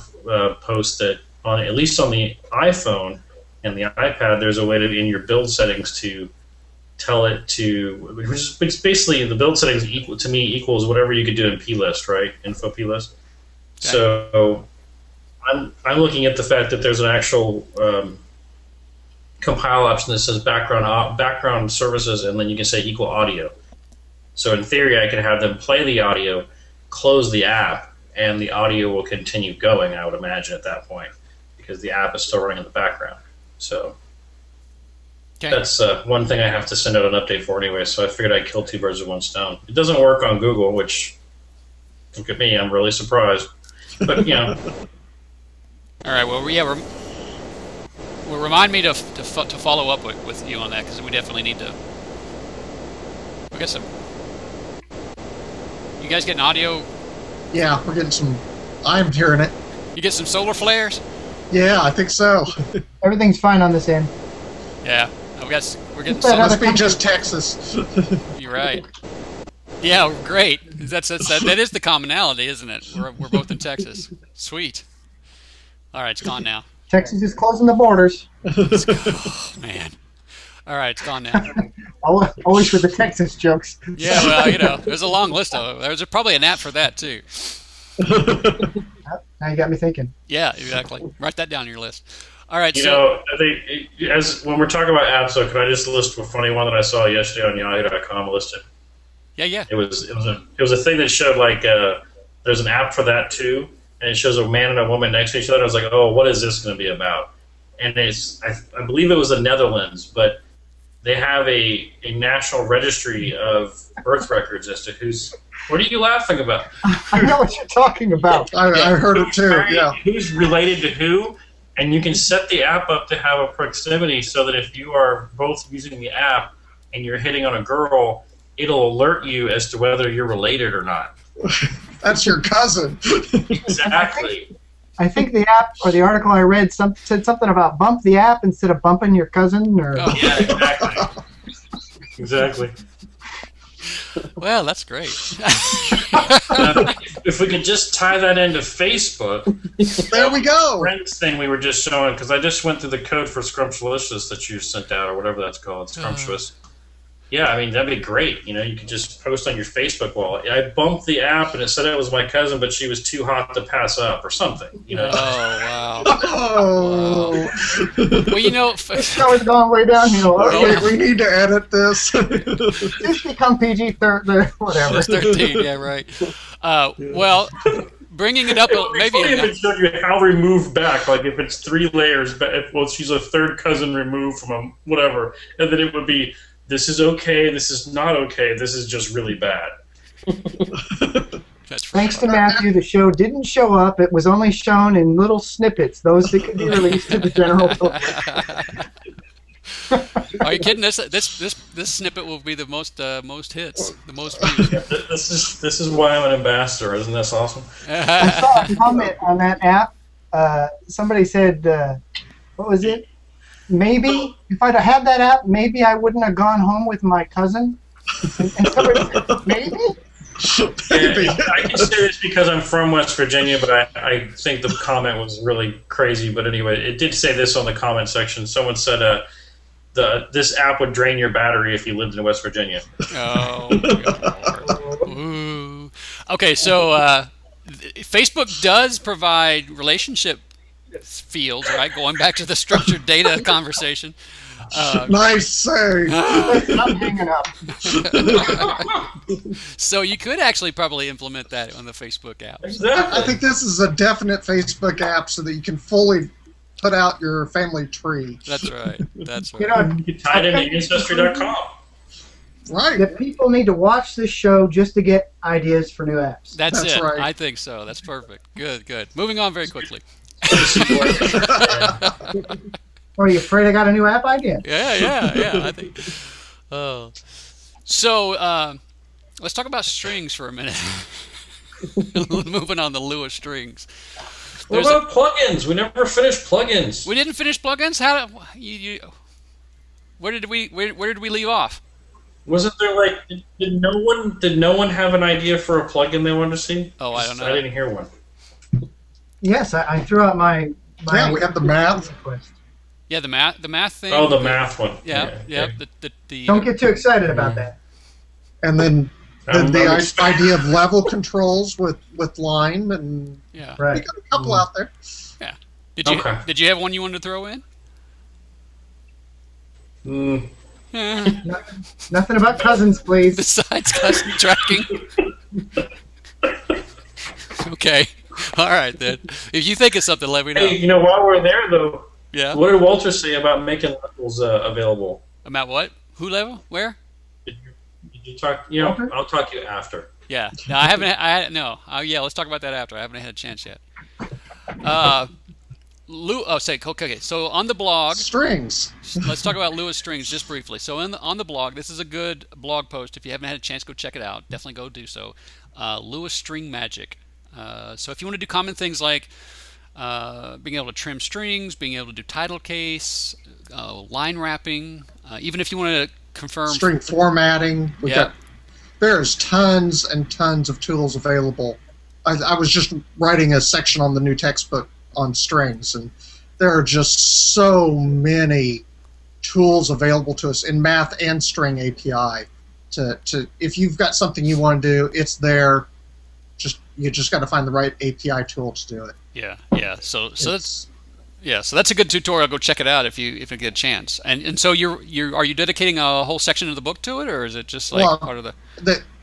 posts that at least on the iPhone and the iPad, there's a way to in your build settings to tell it to, which basically the build settings equals whatever you could do in plist, right? Info plist. Okay. So I'm looking at the fact that there's an actual compile option that says background services, and then you can say equal audio. So in theory, I can have them play the audio, close the app, and the audio will continue going, I would imagine, at that point, because the app is still running in the background. So that's one thing I have to send out an update for anyway, so I figured I'd kill two birds with one stone. It doesn't work on Google, which, look at me, I'm really surprised. But, you know. All right, well, yeah, well, remind me to follow up with you on that, because we definitely need to. We got some. You guys getting audio? Yeah, we're getting some. I'm hearing it. You get some solar flares? Yeah, I think so. Everything's fine on this end. Yeah, we're getting. Must be just Texas. You're right. Yeah, great. That is the commonality, isn't it? We're both in Texas. Sweet. All right, it's gone now. Texas is closing the borders. Oh, man. All right, it's gone now. Always with the Texas jokes. Yeah, well, you know, there's a long list of them. There's probably an app for that, too. Now you got me thinking. Yeah, exactly. Write that down on your list. All right, you know, when we're talking about apps, though, can I just list a funny one that I saw yesterday on Yahoo.com listed? Yeah. It was a thing that showed, like, there's an app for that, too, and it shows a man and a woman next to each other. I was like, oh, what is this going to be about? And I believe it was the Netherlands, but they have a national registry of birth records as to who's. What are you laughing about? I know what you're talking about. I heard it too. Yeah. Who's related to who, and you can set the app up to have a proximity so that if you are both using the app and you're hitting on a girl, it'll alert you as to whether you're related or not. That's your cousin. Exactly. I think the app or the article I read said something about bump the app instead of bumping your cousin. Or yeah, exactly. Exactly. Well, that's great. If we could just tie that into Facebook. There we go. Friends thing we were just showing, because I just went through the code for Scrumptious that you sent out, or whatever that's called, Scrumptious. Yeah, I mean, that'd be great. You know, you could just post on your Facebook wall. I bumped the app, and it said it was my cousin, but she was too hot to pass up, or something. You know? Oh, wow. Oh. Wow. Well, you know... This show has gone way downhill. Okay, we need to edit this. Just become PG-13, whatever. It's 13, yeah, right. Well, bringing it up, maybe... It's funny if it showed you how removed back, like if it's 3 layers, but well, she's a third cousin removed from a whatever, and then it would be... This is okay, this is not okay, this is just really bad. Thanks to Matthew, the show didn't show up. It was only shown in little snippets, those that could be released to the general public. Are you kidding? This snippet will be the most hits, the most views. Yeah, this is why I'm an ambassador. Isn't this awesome? I saw a comment on that app. Somebody said, what was it? Maybe if I'd have had that app, maybe I wouldn't have gone home with my cousin. And somebody said, maybe? Maybe. I can say this because I'm from West Virginia, but I think the comment was really crazy. But anyway, it did say this on the comment section. Someone said this app would drain your battery if you lived in West Virginia. Oh, God. Ooh. Okay, so Facebook does provide relationship fields, right? Going back to the structured data conversation. Nice save. I'm hanging up. So you could actually probably implement that on the Facebook app. Exactly. I think this is a definite Facebook app so that you can fully put out your family tree. That's right. That's right. You know, You can tie it into Ancestry.com. Right. the people need to watch this show just to get ideas for new apps. That's it. right. I think so. That's perfect. Good, good. Moving on very quickly. Or are you afraid I got a new app idea? Yeah. I think. Oh, so let's talk about strings for a minute. Moving on the Lewis strings. What about plugins? We never finished plugins. We didn't finish plugins. How? Where did we leave off? Wasn't there like did no one have an idea for a plugin they wanted to see? Oh, I don't know. I didn't hear one. Yes, I threw out my Yeah, we have the math. Yeah, the math thing. Oh, the math one. Yeah. Okay. The Don't get too excited about that. And then I'm idea of level controls with Lime, and yeah. we Right. got a couple out there. Yeah. Okay. Did you have one you wanted to throw in? Nothing about cousins, please. Besides custom tracking. Okay. All right then. If you think of something, let me know. Hey, while we're there though, Yeah. what did Walter say about making levels available? About what? Who level? Where? Did you talk? I'll talk to you after. Yeah. No, I haven't. No. Yeah. Let's talk about that after. I haven't had a chance yet. Okay. So on the blog, Strings. let's talk about Lewis Strings just briefly. So on the blog, this is a good blog post. If you haven't had a chance, go check it out. Definitely go do so. Lewis String Magic. So if you want to do common things like being able to trim strings, being able to do title case, line wrapping, even if you want to confirm String formatting. There's tons and tons of tools available. I was just writing a section on the new textbook on strings, and there are just so many tools available to us in Math and String API. If you've got something you want to do, it's there. You just got to find the right API tool to do it. Yeah. So that's a good tutorial. Go check it out if you get a chance. And so are you dedicating a whole section of the book to it, or is it just like part of the?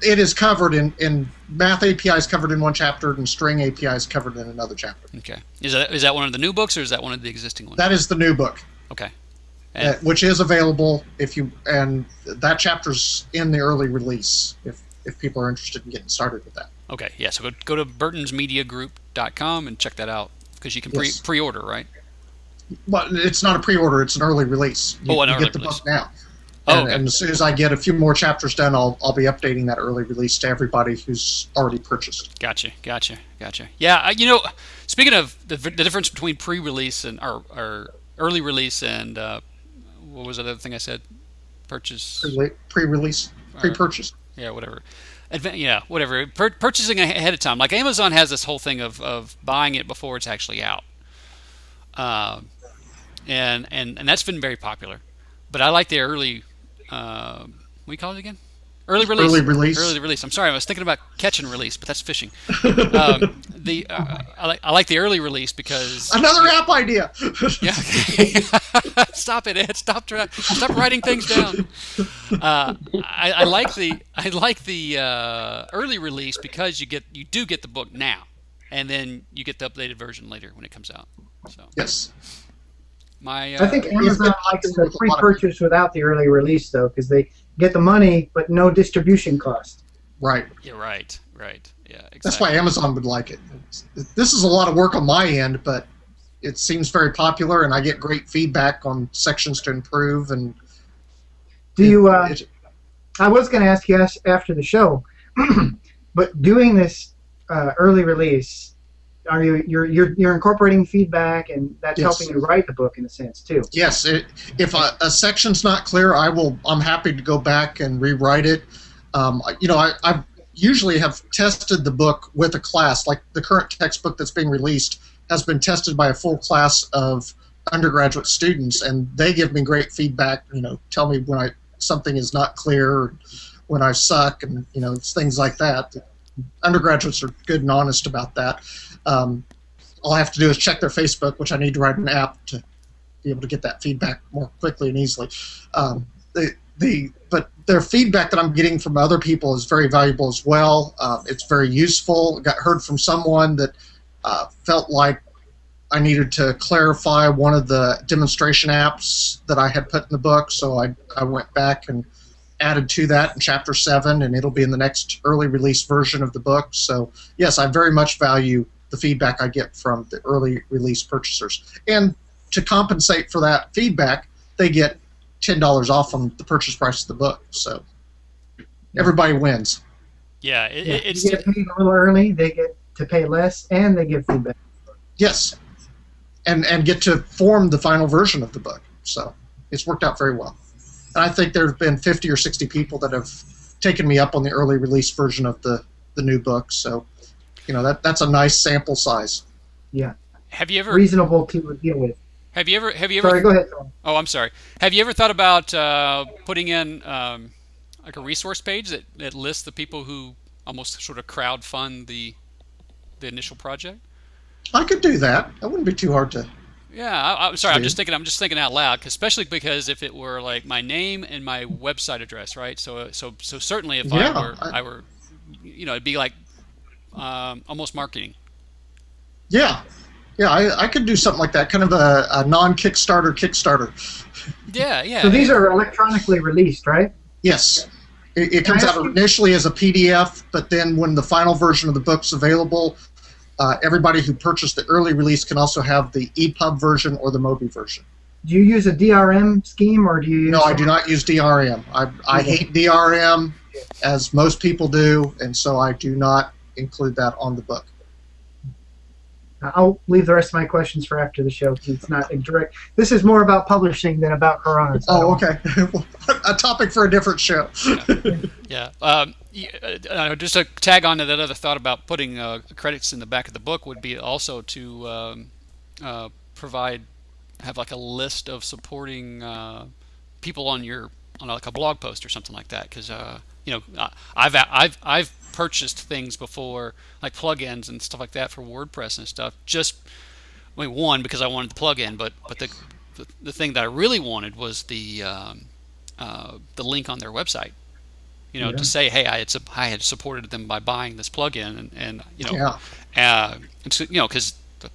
It is covered in Math API is covered in one chapter, and String API is covered in another chapter. Okay. Is that one of the new books, or is that one of the existing ones? That is the new book. Okay. Which is available and that chapter's in the early release if people are interested in getting started with that. Okay, yeah, so go to burtonsmediagroup.com and check that out, because you can pre-order, right? Well, it's not a pre-order, it's an early release. You get the book now. And as soon as I get a few more chapters done, I'll be updating that early release to everybody who's already purchased. Gotcha. Yeah, speaking of the difference between pre-release and or early release and what was the other thing I said? Purchase. Pre-release. Pre-purchase. Yeah, whatever. Whatever. Purchasing ahead of time. Like Amazon has this whole thing of buying it before it's actually out. And that's been very popular. But I like the early, what do you call it again? Early release. Early release. I'm sorry, I was thinking about catch and release, but that's fishing. I like the early release because another app idea. Yeah. Stop it, Ed. Stop writing things down. I like the early release because you do get the book now, and then you get the updated version later when it comes out. So yes. I think Amazon likes the pre-purchase without the early release, though, because they get the money but no distribution cost. Right. You're right. Yeah, exactly. That's why Amazon would like it. This is a lot of work on my end, but it seems very popular, and I get great feedback on sections to improve. And do you? I was going to ask you after the show, but doing this early release. Are you're incorporating feedback, and that's helping you write the book in a sense too? Yes. If a section's not clear, I'm happy to go back and rewrite it. I usually have tested the book with a class. Like the current textbook that's being released has been tested by a full class of undergraduate students, and they give me great feedback. Tell me when something is not clear, when I suck, and things like that. Undergraduates are good and honest about that. All I have to do is check their Facebook, which I need to write an app to be able to get that feedback more quickly and easily. But their feedback that I'm getting from other people is very valuable as well. It's very useful. I heard from someone that felt like I needed to clarify one of the demonstration apps that I had put in the book, so I went back and added to that in Chapter 7, and it'll be in the next early release version of the book. So, yes, I very much value the feedback I get from the early release purchasers. And to compensate for that feedback, they get $10 off on the purchase price of the book. So everybody wins. Yeah, it's you get paid a little early, they get to pay less, and they get feedback. Yes, and get to form the final version of the book. So it's worked out very well. And I think there have been 50 or 60 people that have taken me up on the early release version of the new book. So, that's a nice sample size. Yeah. Have you ever reasonable to deal with. have you ever Sorry, go ahead, Tom. Oh, I'm sorry. Have you ever thought about putting in like a resource page that lists the people who almost sort of crowd fund the initial project? I could do that. That wouldn't be too hard to. Yeah, I'm sorry. I'm do. just thinking out loud, especially because if it were like my name and my website address, right? So certainly if Yeah, I were, it'd be like almost marketing. Yeah, yeah, I could do something like that, kind of a non-Kickstarter Kickstarter. Yeah, yeah. So these are electronically released, right? Yes, it comes out initially as a PDF, but then when the final version of the book's available, everybody who purchased the early release can also have the EPUB version or the Mobi version. Do you use a DRM scheme, or do you use... No, I do not use DRM. I hate DRM, as most people do, and so I do not include that on the book. I'll leave the rest of my questions for after the show, because it's not direct. This is more about publishing than about Corona. So Oh, okay. A topic for a different show. Yeah. Just to tag on to that other thought about putting credits in the back of the book would be also to have like a list of supporting people on like a blog post or something like that, because I've purchased things before, like plugins and stuff like that for WordPress and stuff. One, because I wanted the plugin, but the thing that I really wanted was the link on their website. To say, hey, I had supported them by buying this plugin, and because a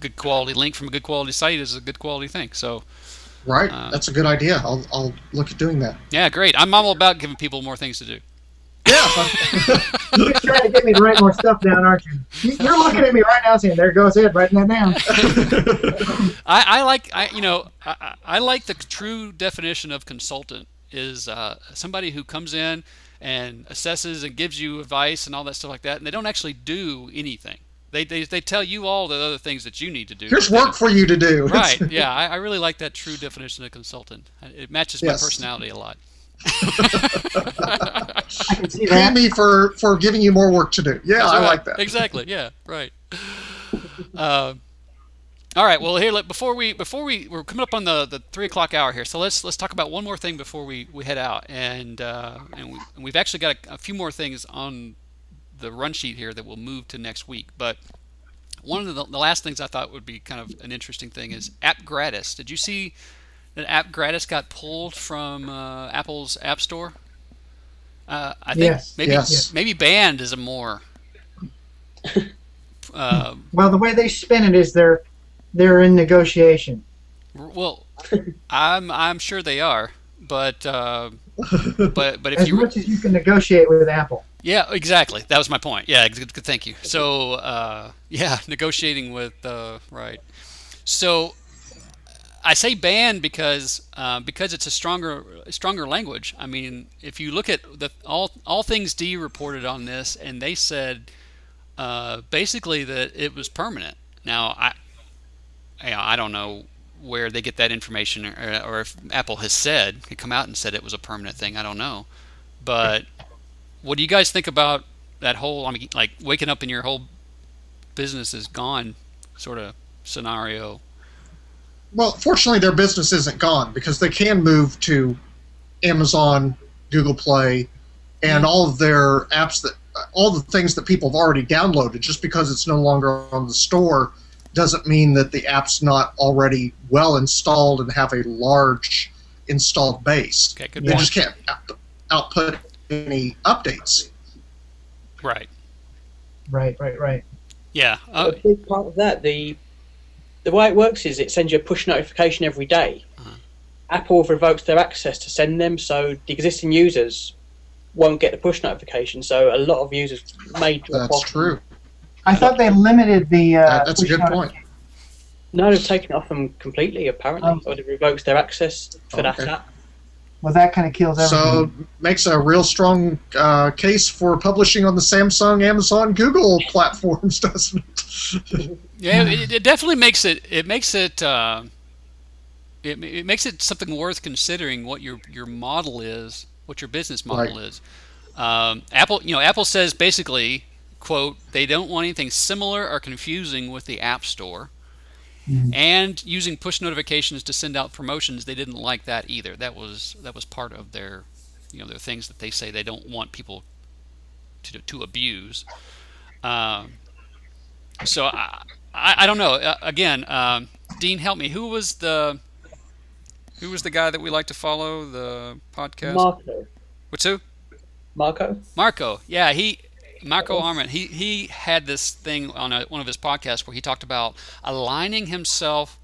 good quality link from a good quality site is a good quality thing. So. Right, that's a good idea. I'll look at doing that. Yeah, great. I'm all about giving people more things to do. Yeah. You're trying to get me to write more stuff down, aren't you? You're looking at me right now saying, there goes Ed, writing that down. I like the true definition of consultant is somebody who comes in and assesses and gives you advice and all that stuff like that, and they don't actually do anything. They tell you all the other things that you need to do. Here's work for you to do. Right, yeah. I really like that true definition of consultant. It matches my personality a lot. I can see Pay that. me for giving you more work to do. Yeah, That's I right. like that. Exactly, yeah, right. All right, well, here, before we're coming up on the 3 o'clock hour here, so let's talk about one more thing before we head out, and we've actually got a few more things on the run sheet here that we'll move to next week. But one of the last things I thought would be kind of an interesting thing is App Gratis. Did you see that App Gratis got pulled from Apple's App Store? I think maybe banned is a more. Well, the way they spin it is they're in negotiation. Well, I'm sure they are, but if as much as you can negotiate with Apple. Yeah, exactly. That was my point. Yeah, good, thank you. So, negotiating with right. So, I say banned because it's a stronger language. I mean, if you look at all things D reported on this, and they said basically that it was permanent. Now, I don't know where they get that information, or if Apple has come out and said it was a permanent thing. I don't know, but. What do you guys think about that whole, like waking up and your whole business is gone sort of scenario? Well, fortunately, their business isn't gone because they can move to Amazon, Google Play, and all of their apps all the things that people have already downloaded. Just because it's no longer on the store doesn't mean that the app's not already well installed and have a large installed base. Okay, good They point. just can't output any updates. Right. Yeah. A big part of that, the way it works is it sends you a push notification every day. Apple have revoked their access to send them, so the existing users won't get the push notification. So a lot of users may drop off. That's true. I thought they limited the. That's a good point. No, they've taken it off them completely, apparently, or they've revoked their access for that app. Well, that kind of kills everything. So makes a real strong case for publishing on the Samsung, Amazon, Google platforms, doesn't it? Yeah, it definitely makes it. It makes it. It makes it something worth considering what your model is, what your business model is. Apple says basically, quote, they don't want anything similar or confusing with the App Store. and using push notifications to send out promotions. They didn't like that either. That was part of their, their things that they say they don't want people to abuse. So I don't know. Again, Dean, help me. Who was the guy that we like to follow the podcast? Marco. What's who? Marco. Yeah, Marco Arment. He had this thing on one of his podcasts where he talked about aligning himself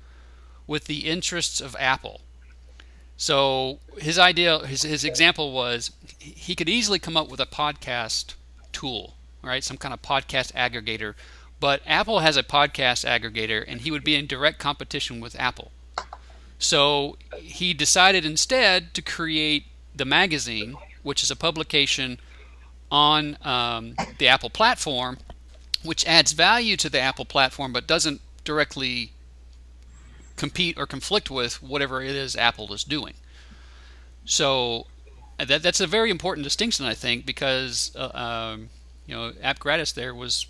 with the interests of Apple. So his idea, his example was he could easily come up with a podcast tool, right? Some kind of podcast aggregator. But Apple has a podcast aggregator, and he would be in direct competition with Apple. So he decided instead to create the magazine, which is a publication on the Apple platform, which adds value to the Apple platform, but doesn't directly compete or conflict with whatever it is Apple is doing. So that's a very important distinction, I think, because App Gratis there was,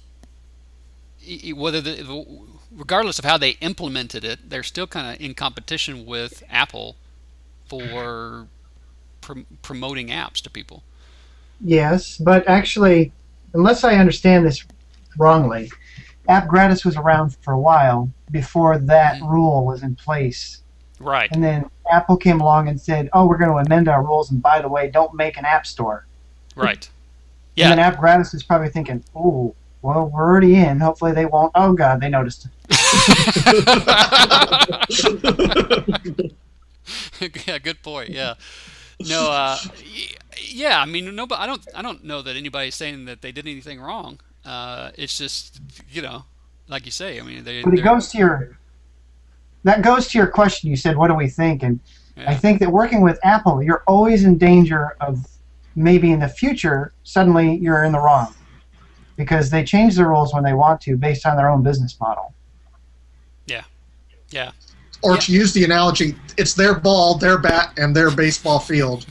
regardless of how they implemented it, they're still kind of in competition with Apple for promoting apps to people. Yes, but actually, unless I understand this wrongly, App Gratis was around for a while before that rule was in place. Right. And then Apple came along and said, oh, we're going to amend our rules, and by the way, don't make an app store. Right. Yeah. And then App Gratis is probably thinking, oh, well, we're already in. Hopefully they won't. Oh, God, they noticed. Yeah, good point. Yeah. No, yeah, I mean, no, but I don't know that anybody's saying that they did anything wrong. It's just, like you say, I mean, but that goes to your question. You said, what do we think? And yeah. I think that working with Apple, you're always in danger of maybe in the future, suddenly you're in the wrong. Because they change the rules when they want to based on their own business model. Yeah. Yeah. Or to use the analogy, it's their ball, their bat, and their baseball field.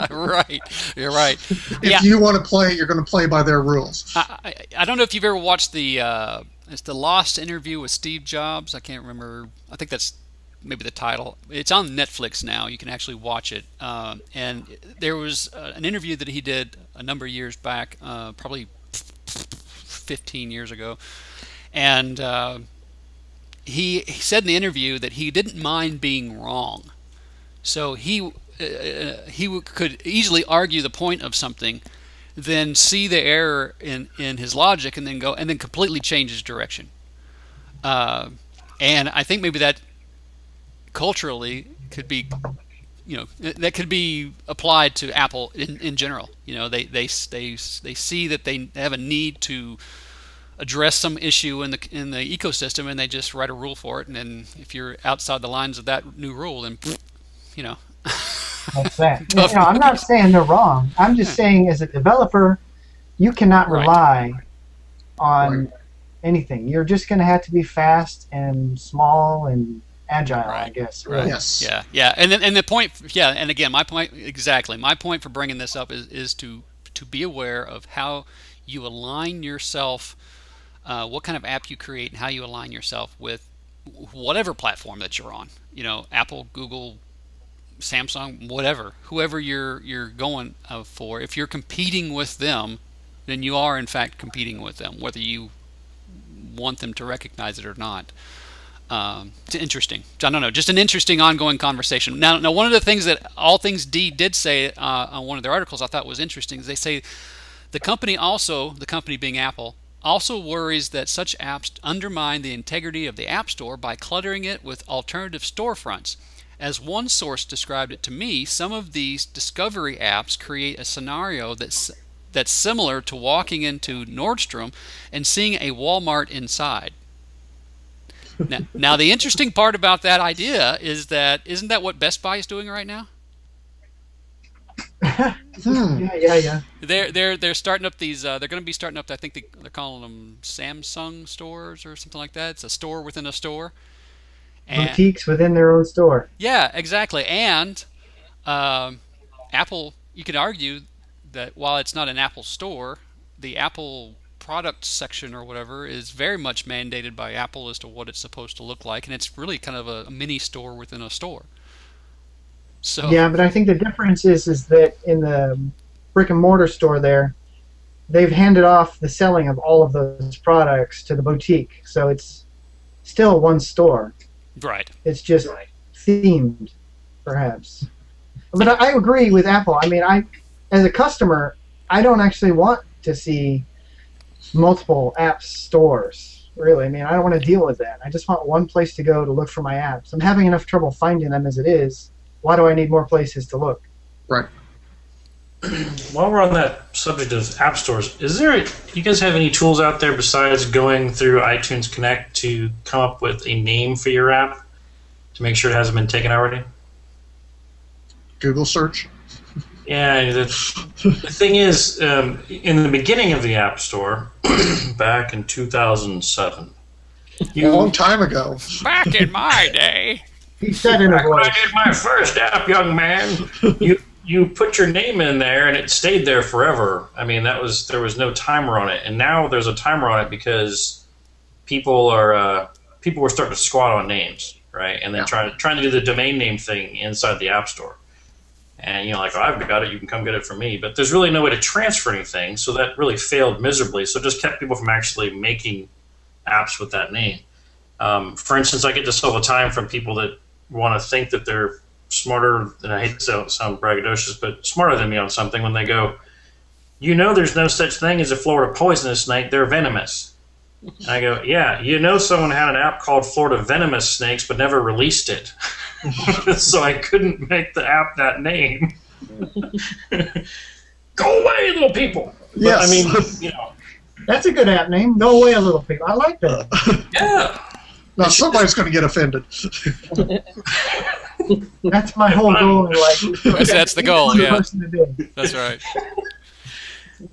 Right. You're right. If you want to play, you're going to play by their rules. I don't know if you've ever watched it's the Lost interview with Steve Jobs. I can't remember. I think that's maybe the title. It's on Netflix now. You can actually watch it. And there was an interview that he did a number of years back, probably 15 years ago. And he said in the interview that he didn't mind being wrong. So he could easily argue the point of something, then see the error in his logic, and then completely change his direction. And I think maybe that culturally could be, that could be applied to Apple in general. They see that they have a need to address some issue in the ecosystem, and they just write a rule for it. And then if you're outside the lines of that new rule, then That's that. I'm not saying they're wrong. I'm just saying, as a developer, you cannot rely on anything. You're just going to have to be fast and small and agile, I guess. Right. Yes. Yeah. And the point. Yeah. And again, my point exactly. My point for bringing this up is to be aware of how you align yourself, what kind of app you create, and how you align yourself with whatever platform that you're on. Apple, Google, Samsung, whatever, whoever you're going for. If you're competing with them, then you are in fact competing with them, whether you want them to recognize it or not. It's interesting. I don't know, just an interesting ongoing conversation. Now, one of the things that All Things D did say on one of their articles I thought was interesting is they say the company being Apple, also worries that such apps undermine the integrity of the App Store by cluttering it with alternative storefronts. As one source described it to me, some of these discovery apps create a scenario that's similar to walking into Nordstrom and seeing a Walmart inside. Now, the interesting part about that idea is that isn't that what Best Buy is doing right now? Yeah. They're starting up these. They're going to be starting up. I think they're calling them Samsung stores or something like that. It's a store within a store. Boutiques within their own store. Yeah, exactly. And Apple, you could argue that while it's not an Apple store, the Apple product section or whatever is very much mandated by Apple as to what it's supposed to look like, and it's really kind of a mini store within a store. So Yeah, but I think the difference is that in the brick and mortar store there, they've handed off the selling of all of those products to the boutique, so it's still one store. right. It's just themed, perhaps. But I agree with Apple. I mean, as a customer, I don't actually want to see multiple app stores, really. I mean, I don't want to deal with that. I just want one place to go to look for my apps. I'm having enough trouble finding them as it is. Why do I need more places to look? Right. While we're on that subject of app stores, do you guys have any tools out there besides going through iTunes Connect to come up with a name for your app to make sure it hasn't been taken already? Google search. Yeah, the thing is, in the beginning of the App Store, back in 2007, A long time ago. Back in my day. He said in a back when voice. I did my first app, young man, you put your name in there and it stayed there forever. I mean, there was no timer on it, and now there's a timer on it because people were starting to squat on names, right? And then trying to do the domain name thing inside the App Store. And, you know, like, oh, I've got it, you can come get it from me. But there's really no way to transfer anything, so that really failed miserably. So it just kept people from actually making apps with that name. For instance, I get this all the time from people that want to think that they're smarter, and I hate to sound braggadocious, but smarter than me on something when they go, you know there's no such thing as a Florida poisonous snake, they're venomous. And I go, yeah, you know someone had an app called Florida Venomous Snakes but never released it. So I couldn't make the app that name. Go away, little people. But, Yes. I mean, you know. That's a good app name. Go away, little people. I like that. Yeah. Now somebody's going to get offended. That's my whole goal in life. That's the goal, One yeah. person to do. That's right.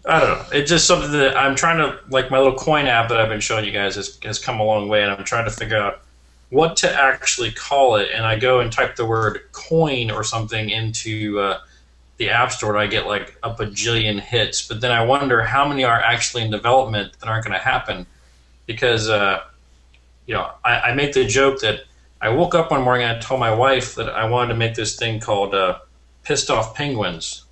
I don't know. It's just something that I'm trying to, like my little coin app that I've been showing you guys has come a long way, and I'm trying to figure out what to actually call it. And I go and type the word coin or something into the App Store, and I get like a bajillion hits. But then I wonder how many are actually in development that aren't going to happen because, you know, I make the joke that I woke up one morning and I told my wife that I wanted to make this thing called Pissed Off Penguins.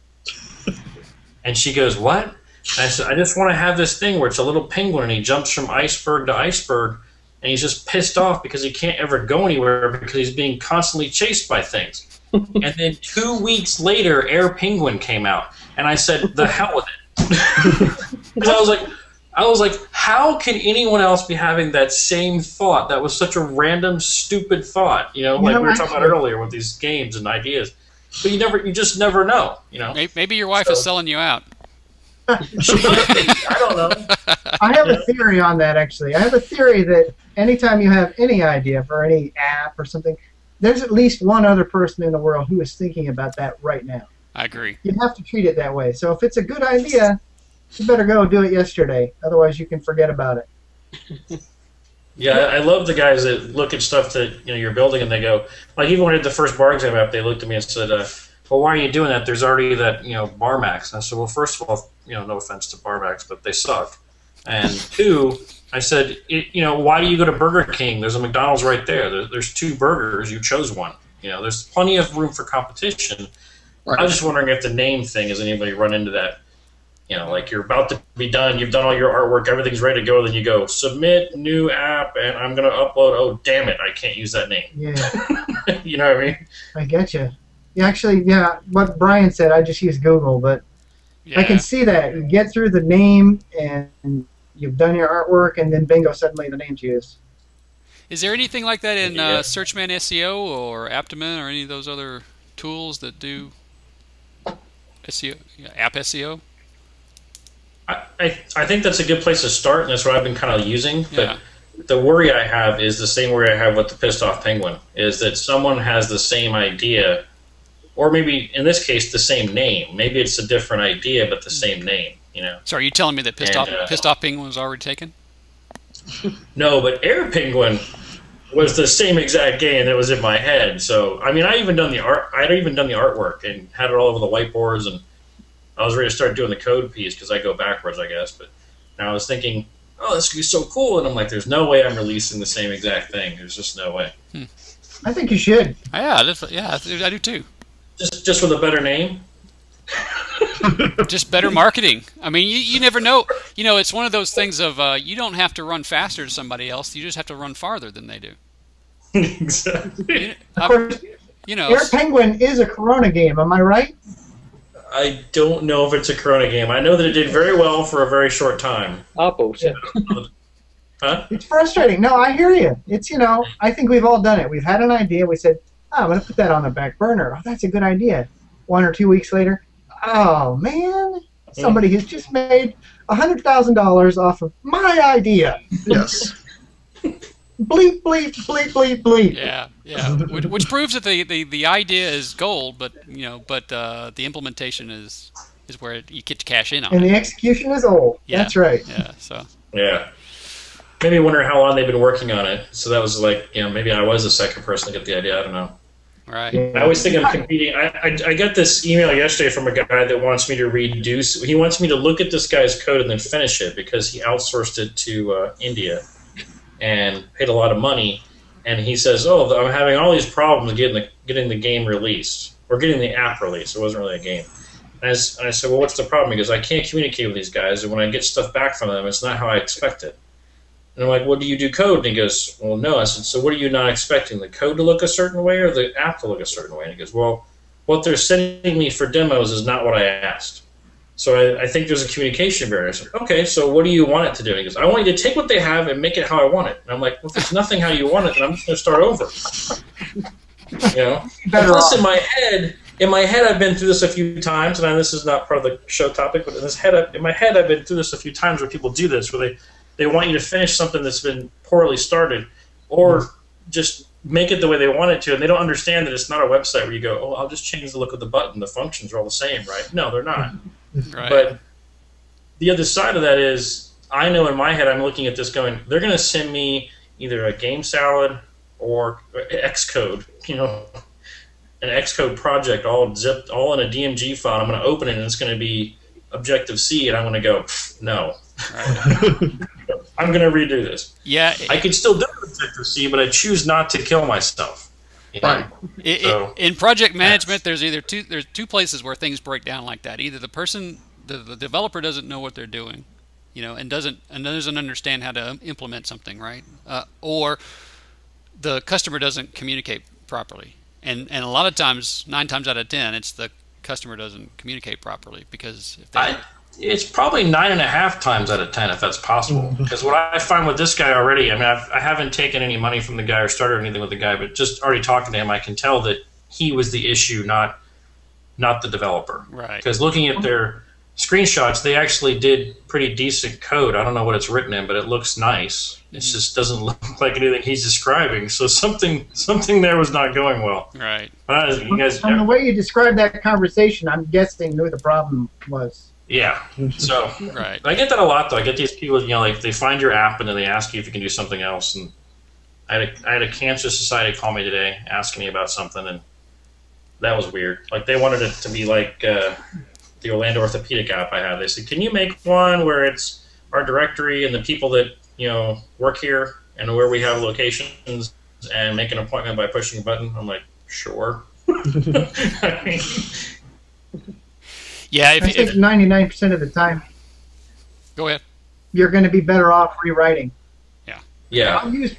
And she goes, what? And I said, I just want to have this thing where it's a little penguin and he jumps from iceberg to iceberg and he's just pissed off because he can't ever go anywhere because he's being constantly chased by things. And then 2 weeks later, Air Penguin came out. And I said, the hell with it. Because I was like, how can anyone else be having that same thought? That was such a random, stupid thought. You know, like we were talking about earlier with these games and ideas. But you just never know, you know. Maybe your wife is selling you out. I don't know. I have a theory on that, actually. I have a theory that anytime you have any idea for any app or something, there's at least one other person in the world who is thinking about that right now. I agree. You have to treat it that way. So if it's a good idea, you better go do it yesterday. Otherwise, you can forget about it. Yeah, I love the guys that look at stuff that you're building and they go, like even when I did the first bar exam app, they looked at me and said, well, why are you doing that? There's already that, bar max. And I said, well, first of all, no offense to bar max, but they suck. And two, I said, why do you go to Burger King? There's a McDonald's right there. There's 2 burgers. You chose one. There's plenty of room for competition. Right. I was just wondering if the name thing, has anybody run into that? Like you're about to be done, you've done all your artwork, everything's ready to go, then you go, submit new app, and I'm going to upload, oh, damn it, I can't use that name. Yeah. You know what I mean? I get you. Actually, what Brian said, I just use Google, but I can see that. You get through the name, and you've done your artwork, and then bingo, suddenly the name's used. Is there anything like that in Searchman SEO or Aptaman or any of those other tools that do SEO, app SEO? I think that's a good place to start, and that's what I've been kind of using. But the worry I have is the same worry I have with the Pissed Off Penguin, is that someone has the same idea, or maybe in this case the same name. Maybe it's a different idea, but the same name. So are you telling me that Pissed Off Penguin was already taken? No, but Air Penguin was the same exact game that was in my head. So I mean, I'd even done the artwork and had it all over the whiteboards, and I was ready to start doing the code piece because I go backwards, I guess. But And I was thinking, oh, this could be so cool. And I'm like, there's no way I'm releasing the same exact thing. There's just no way. I think you should. Yeah, I do too. Just with a better name? Just better marketing. I mean, you never know. You know, it's one of those things of you don't have to run faster than somebody else. You just have to run farther than they do. Exactly. Of course, you know, Air Penguin is a Corona game. Am I right? I don't know if it's a Corona game. I know that it did very well for a very short time. Oh, bullshit. Huh? It's frustrating. No, I hear you. It's, you know, I think we've all done it. We've had an idea. We said, oh, I'm going to put that on the back burner. Oh, that's a good idea. 1 or 2 weeks later, oh, man, somebody has just made $100,000 off of my idea. Yes. Bleep, bleep, bleep, bleep, bleep. Yeah. Which proves that the idea is gold, but the implementation is where you get to cash in on And it. the execution is old. Yeah. That's right. Yeah. So. Yeah. Maybe wonder how long they've been working on it. So that was like, maybe I was the second person to get the idea. I don't know. Right. Yeah. I always think I'm competing. I got this email yesterday from a guy that wants me to reduce. He wants me to look at this guy's code and then finish it because he outsourced it to India and paid a lot of money. And he says, "Oh, I'm having all these problems getting the game released or getting the app released. It wasn't really a game." And I said, "Well, what's the problem?" He goes, "I can't communicate with these guys, and when I get stuff back from them, it's not how I expect it." And I'm like, "Well, do you do code?" And he goes, "Well, no." I said, "So what are you not expecting? The code to look a certain way or the app to look a certain way?" And he goes, "Well, what they're sending me for demos is not what I asked. So I think there's a communication barrier." I said, "Okay, so what do you want it to do?" And he goes, "I want you to take what they have and make it how I want it." And I'm like, "Well, if there's nothing how you want it, then I'm just going to start over." Plus, in my head, I've been through this a few times, and this is not part of the show topic, but in my head, I've been through this a few times where people do this, where they want you to finish something that's been poorly started, or just make it the way they want it to, and they don't understand that it's not a website where you go, "Oh, I'll just change the look of the button. The functions are all the same, right?" No, they're not. Right. But the other side of that is, I know in my head, I'm looking at this going, they're going to send me either a game salad or Xcode, an Xcode project all zipped, all in a DMG file. I'm going to open it, and it's going to be Objective-C, and I'm going to go, no. Right. I'm going to redo this. Yeah. I could still do Objective-C, but I choose not to kill myself. Right. In project management, there's two places where things break down like that. Either the developer doesn't know what they're doing, and doesn't understand how to implement something, right? Or the customer doesn't communicate properly. And a lot of times, 9 times out of 10, it's the customer doesn't communicate properly because if they it's probably 9.5 times out of 10 if that's possible. Because what I find with this guy already, I mean, I haven't taken any money from the guy or started anything with the guy, but just already talking to him, I can tell that he was the issue, not the developer. Right. Because looking at their screenshots, they actually did pretty decent code. I don't know what it's written in, but it looks nice. It just doesn't look like anything he's describing. So something there was not going well. Right. From the way you described that conversation, I'm guessing who the problem was. Yeah. So right. I get that a lot, though. I get these people, like they find your app and then they ask you if you can do something else. And I had a cancer society call me today asking me about something, and that was weird. Like they wanted it to be like the Orlando Orthopedic app I have. They said, "Can you make one where it's our directory and the people that work here and where we have locations and make an appointment by pushing a button?" I'm like, "Sure." I mean, yeah, I think 99% of the time, go ahead. You're going to be better off rewriting. Yeah. I'll use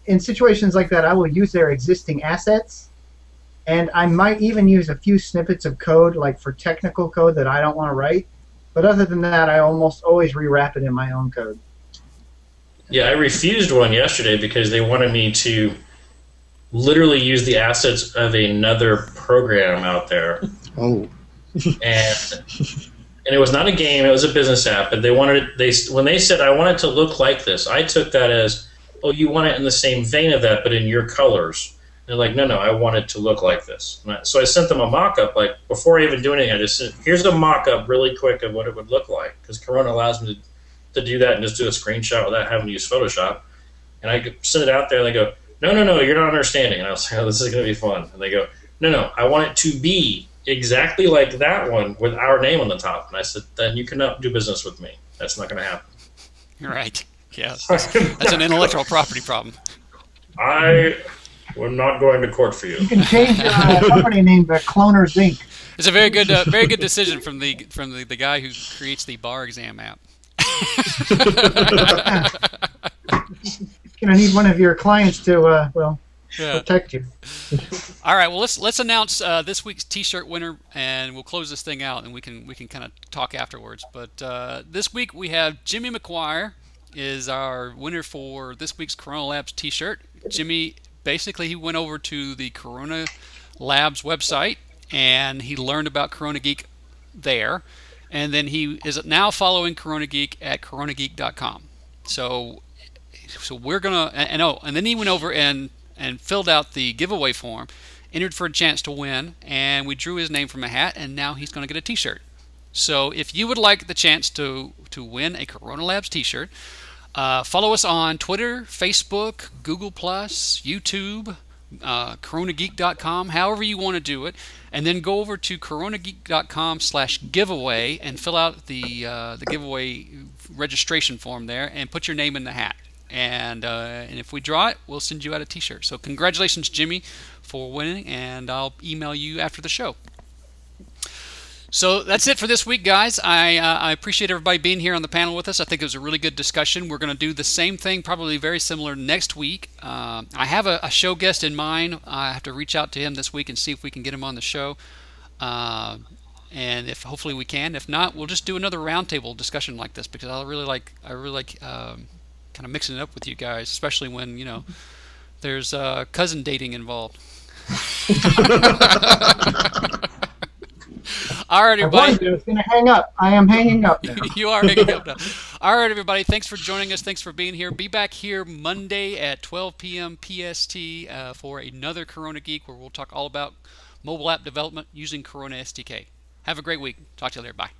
in situations like that, I will use their existing assets, and I might even use a few snippets of code, like for technical code that I don't want to write. But other than that, I almost always rewrap it in my own code. Yeah, I refused one yesterday because they wanted me to literally use the assets of another program out there. Oh. And it was not a game, it was a business app, but when they said I want it to look like this, I took that as, "Oh, you want it in the same vein of that but in your colors." And they're like, no, I want it to look like this. So I sent them a mock-up, like before I even do anything, I just said, "Here's a mock-up really quick of what it would look like," because Corona allows me to do that and just do a screenshot without having to use Photoshop. And I send it out there and they go, no, you're not understanding. And I was like, "Oh, this is going to be fun." And they go, no, I want it to be exactly like that one with our name on the top. And I said, "Then you cannot do business with me." That's not going to happen. Right. Yeah. That's an intellectual property problem. I am not going to court for you. You can change your company name to Cloners Inc. It's a very good decision from the guy who creates the bar exam app. Gonna need one of your clients to protect you. All right. Well, let's announce this week's T-shirt winner, and we'll close this thing out, and we can kind of talk afterwards. But this week we have Jimmy Mcguire is our winner for this week's Corona Labs T-shirt. Jimmy, basically, he went over to the Corona Labs website and he learned about Corona Geek there, and then he is now following Corona Geek at coronageek.com. So we're gonna and then he went over and filled out the giveaway form, entered for a chance to win, and we drew his name from a hat, and now he's going to get a T-shirt. So if you would like the chance to win a Corona Labs T-shirt, follow us on Twitter, Facebook, Google+, YouTube, coronageek.com, however you want to do it, and then go over to coronageek.com/giveaway and fill out the giveaway registration form there and put your name in the hat. And if we draw it, we'll send you out a T-shirt. So congratulations, Jimmy, for winning, and I'll email you after the show. So that's it for this week, guys. I appreciate everybody being here on the panel with us. I think it was a really good discussion. We're going to do the same thing, probably very similar, next week. I have a show guest in mind. I have to reach out to him this week and see if we can get him on the show. And if hopefully we can. If not, we'll just do another roundtable discussion like this, because I really like kind of mixing it up with you guys, especially when there's cousin dating involved. All right, everybody. I was going to hang up. I am hanging up now. You are hanging up now. All right, everybody. Thanks for joining us. Thanks for being here. Be back here Monday at 12 p.m. PST for another Corona Geek, where we'll talk all about mobile app development using Corona SDK. Have a great week. Talk to you later. Bye.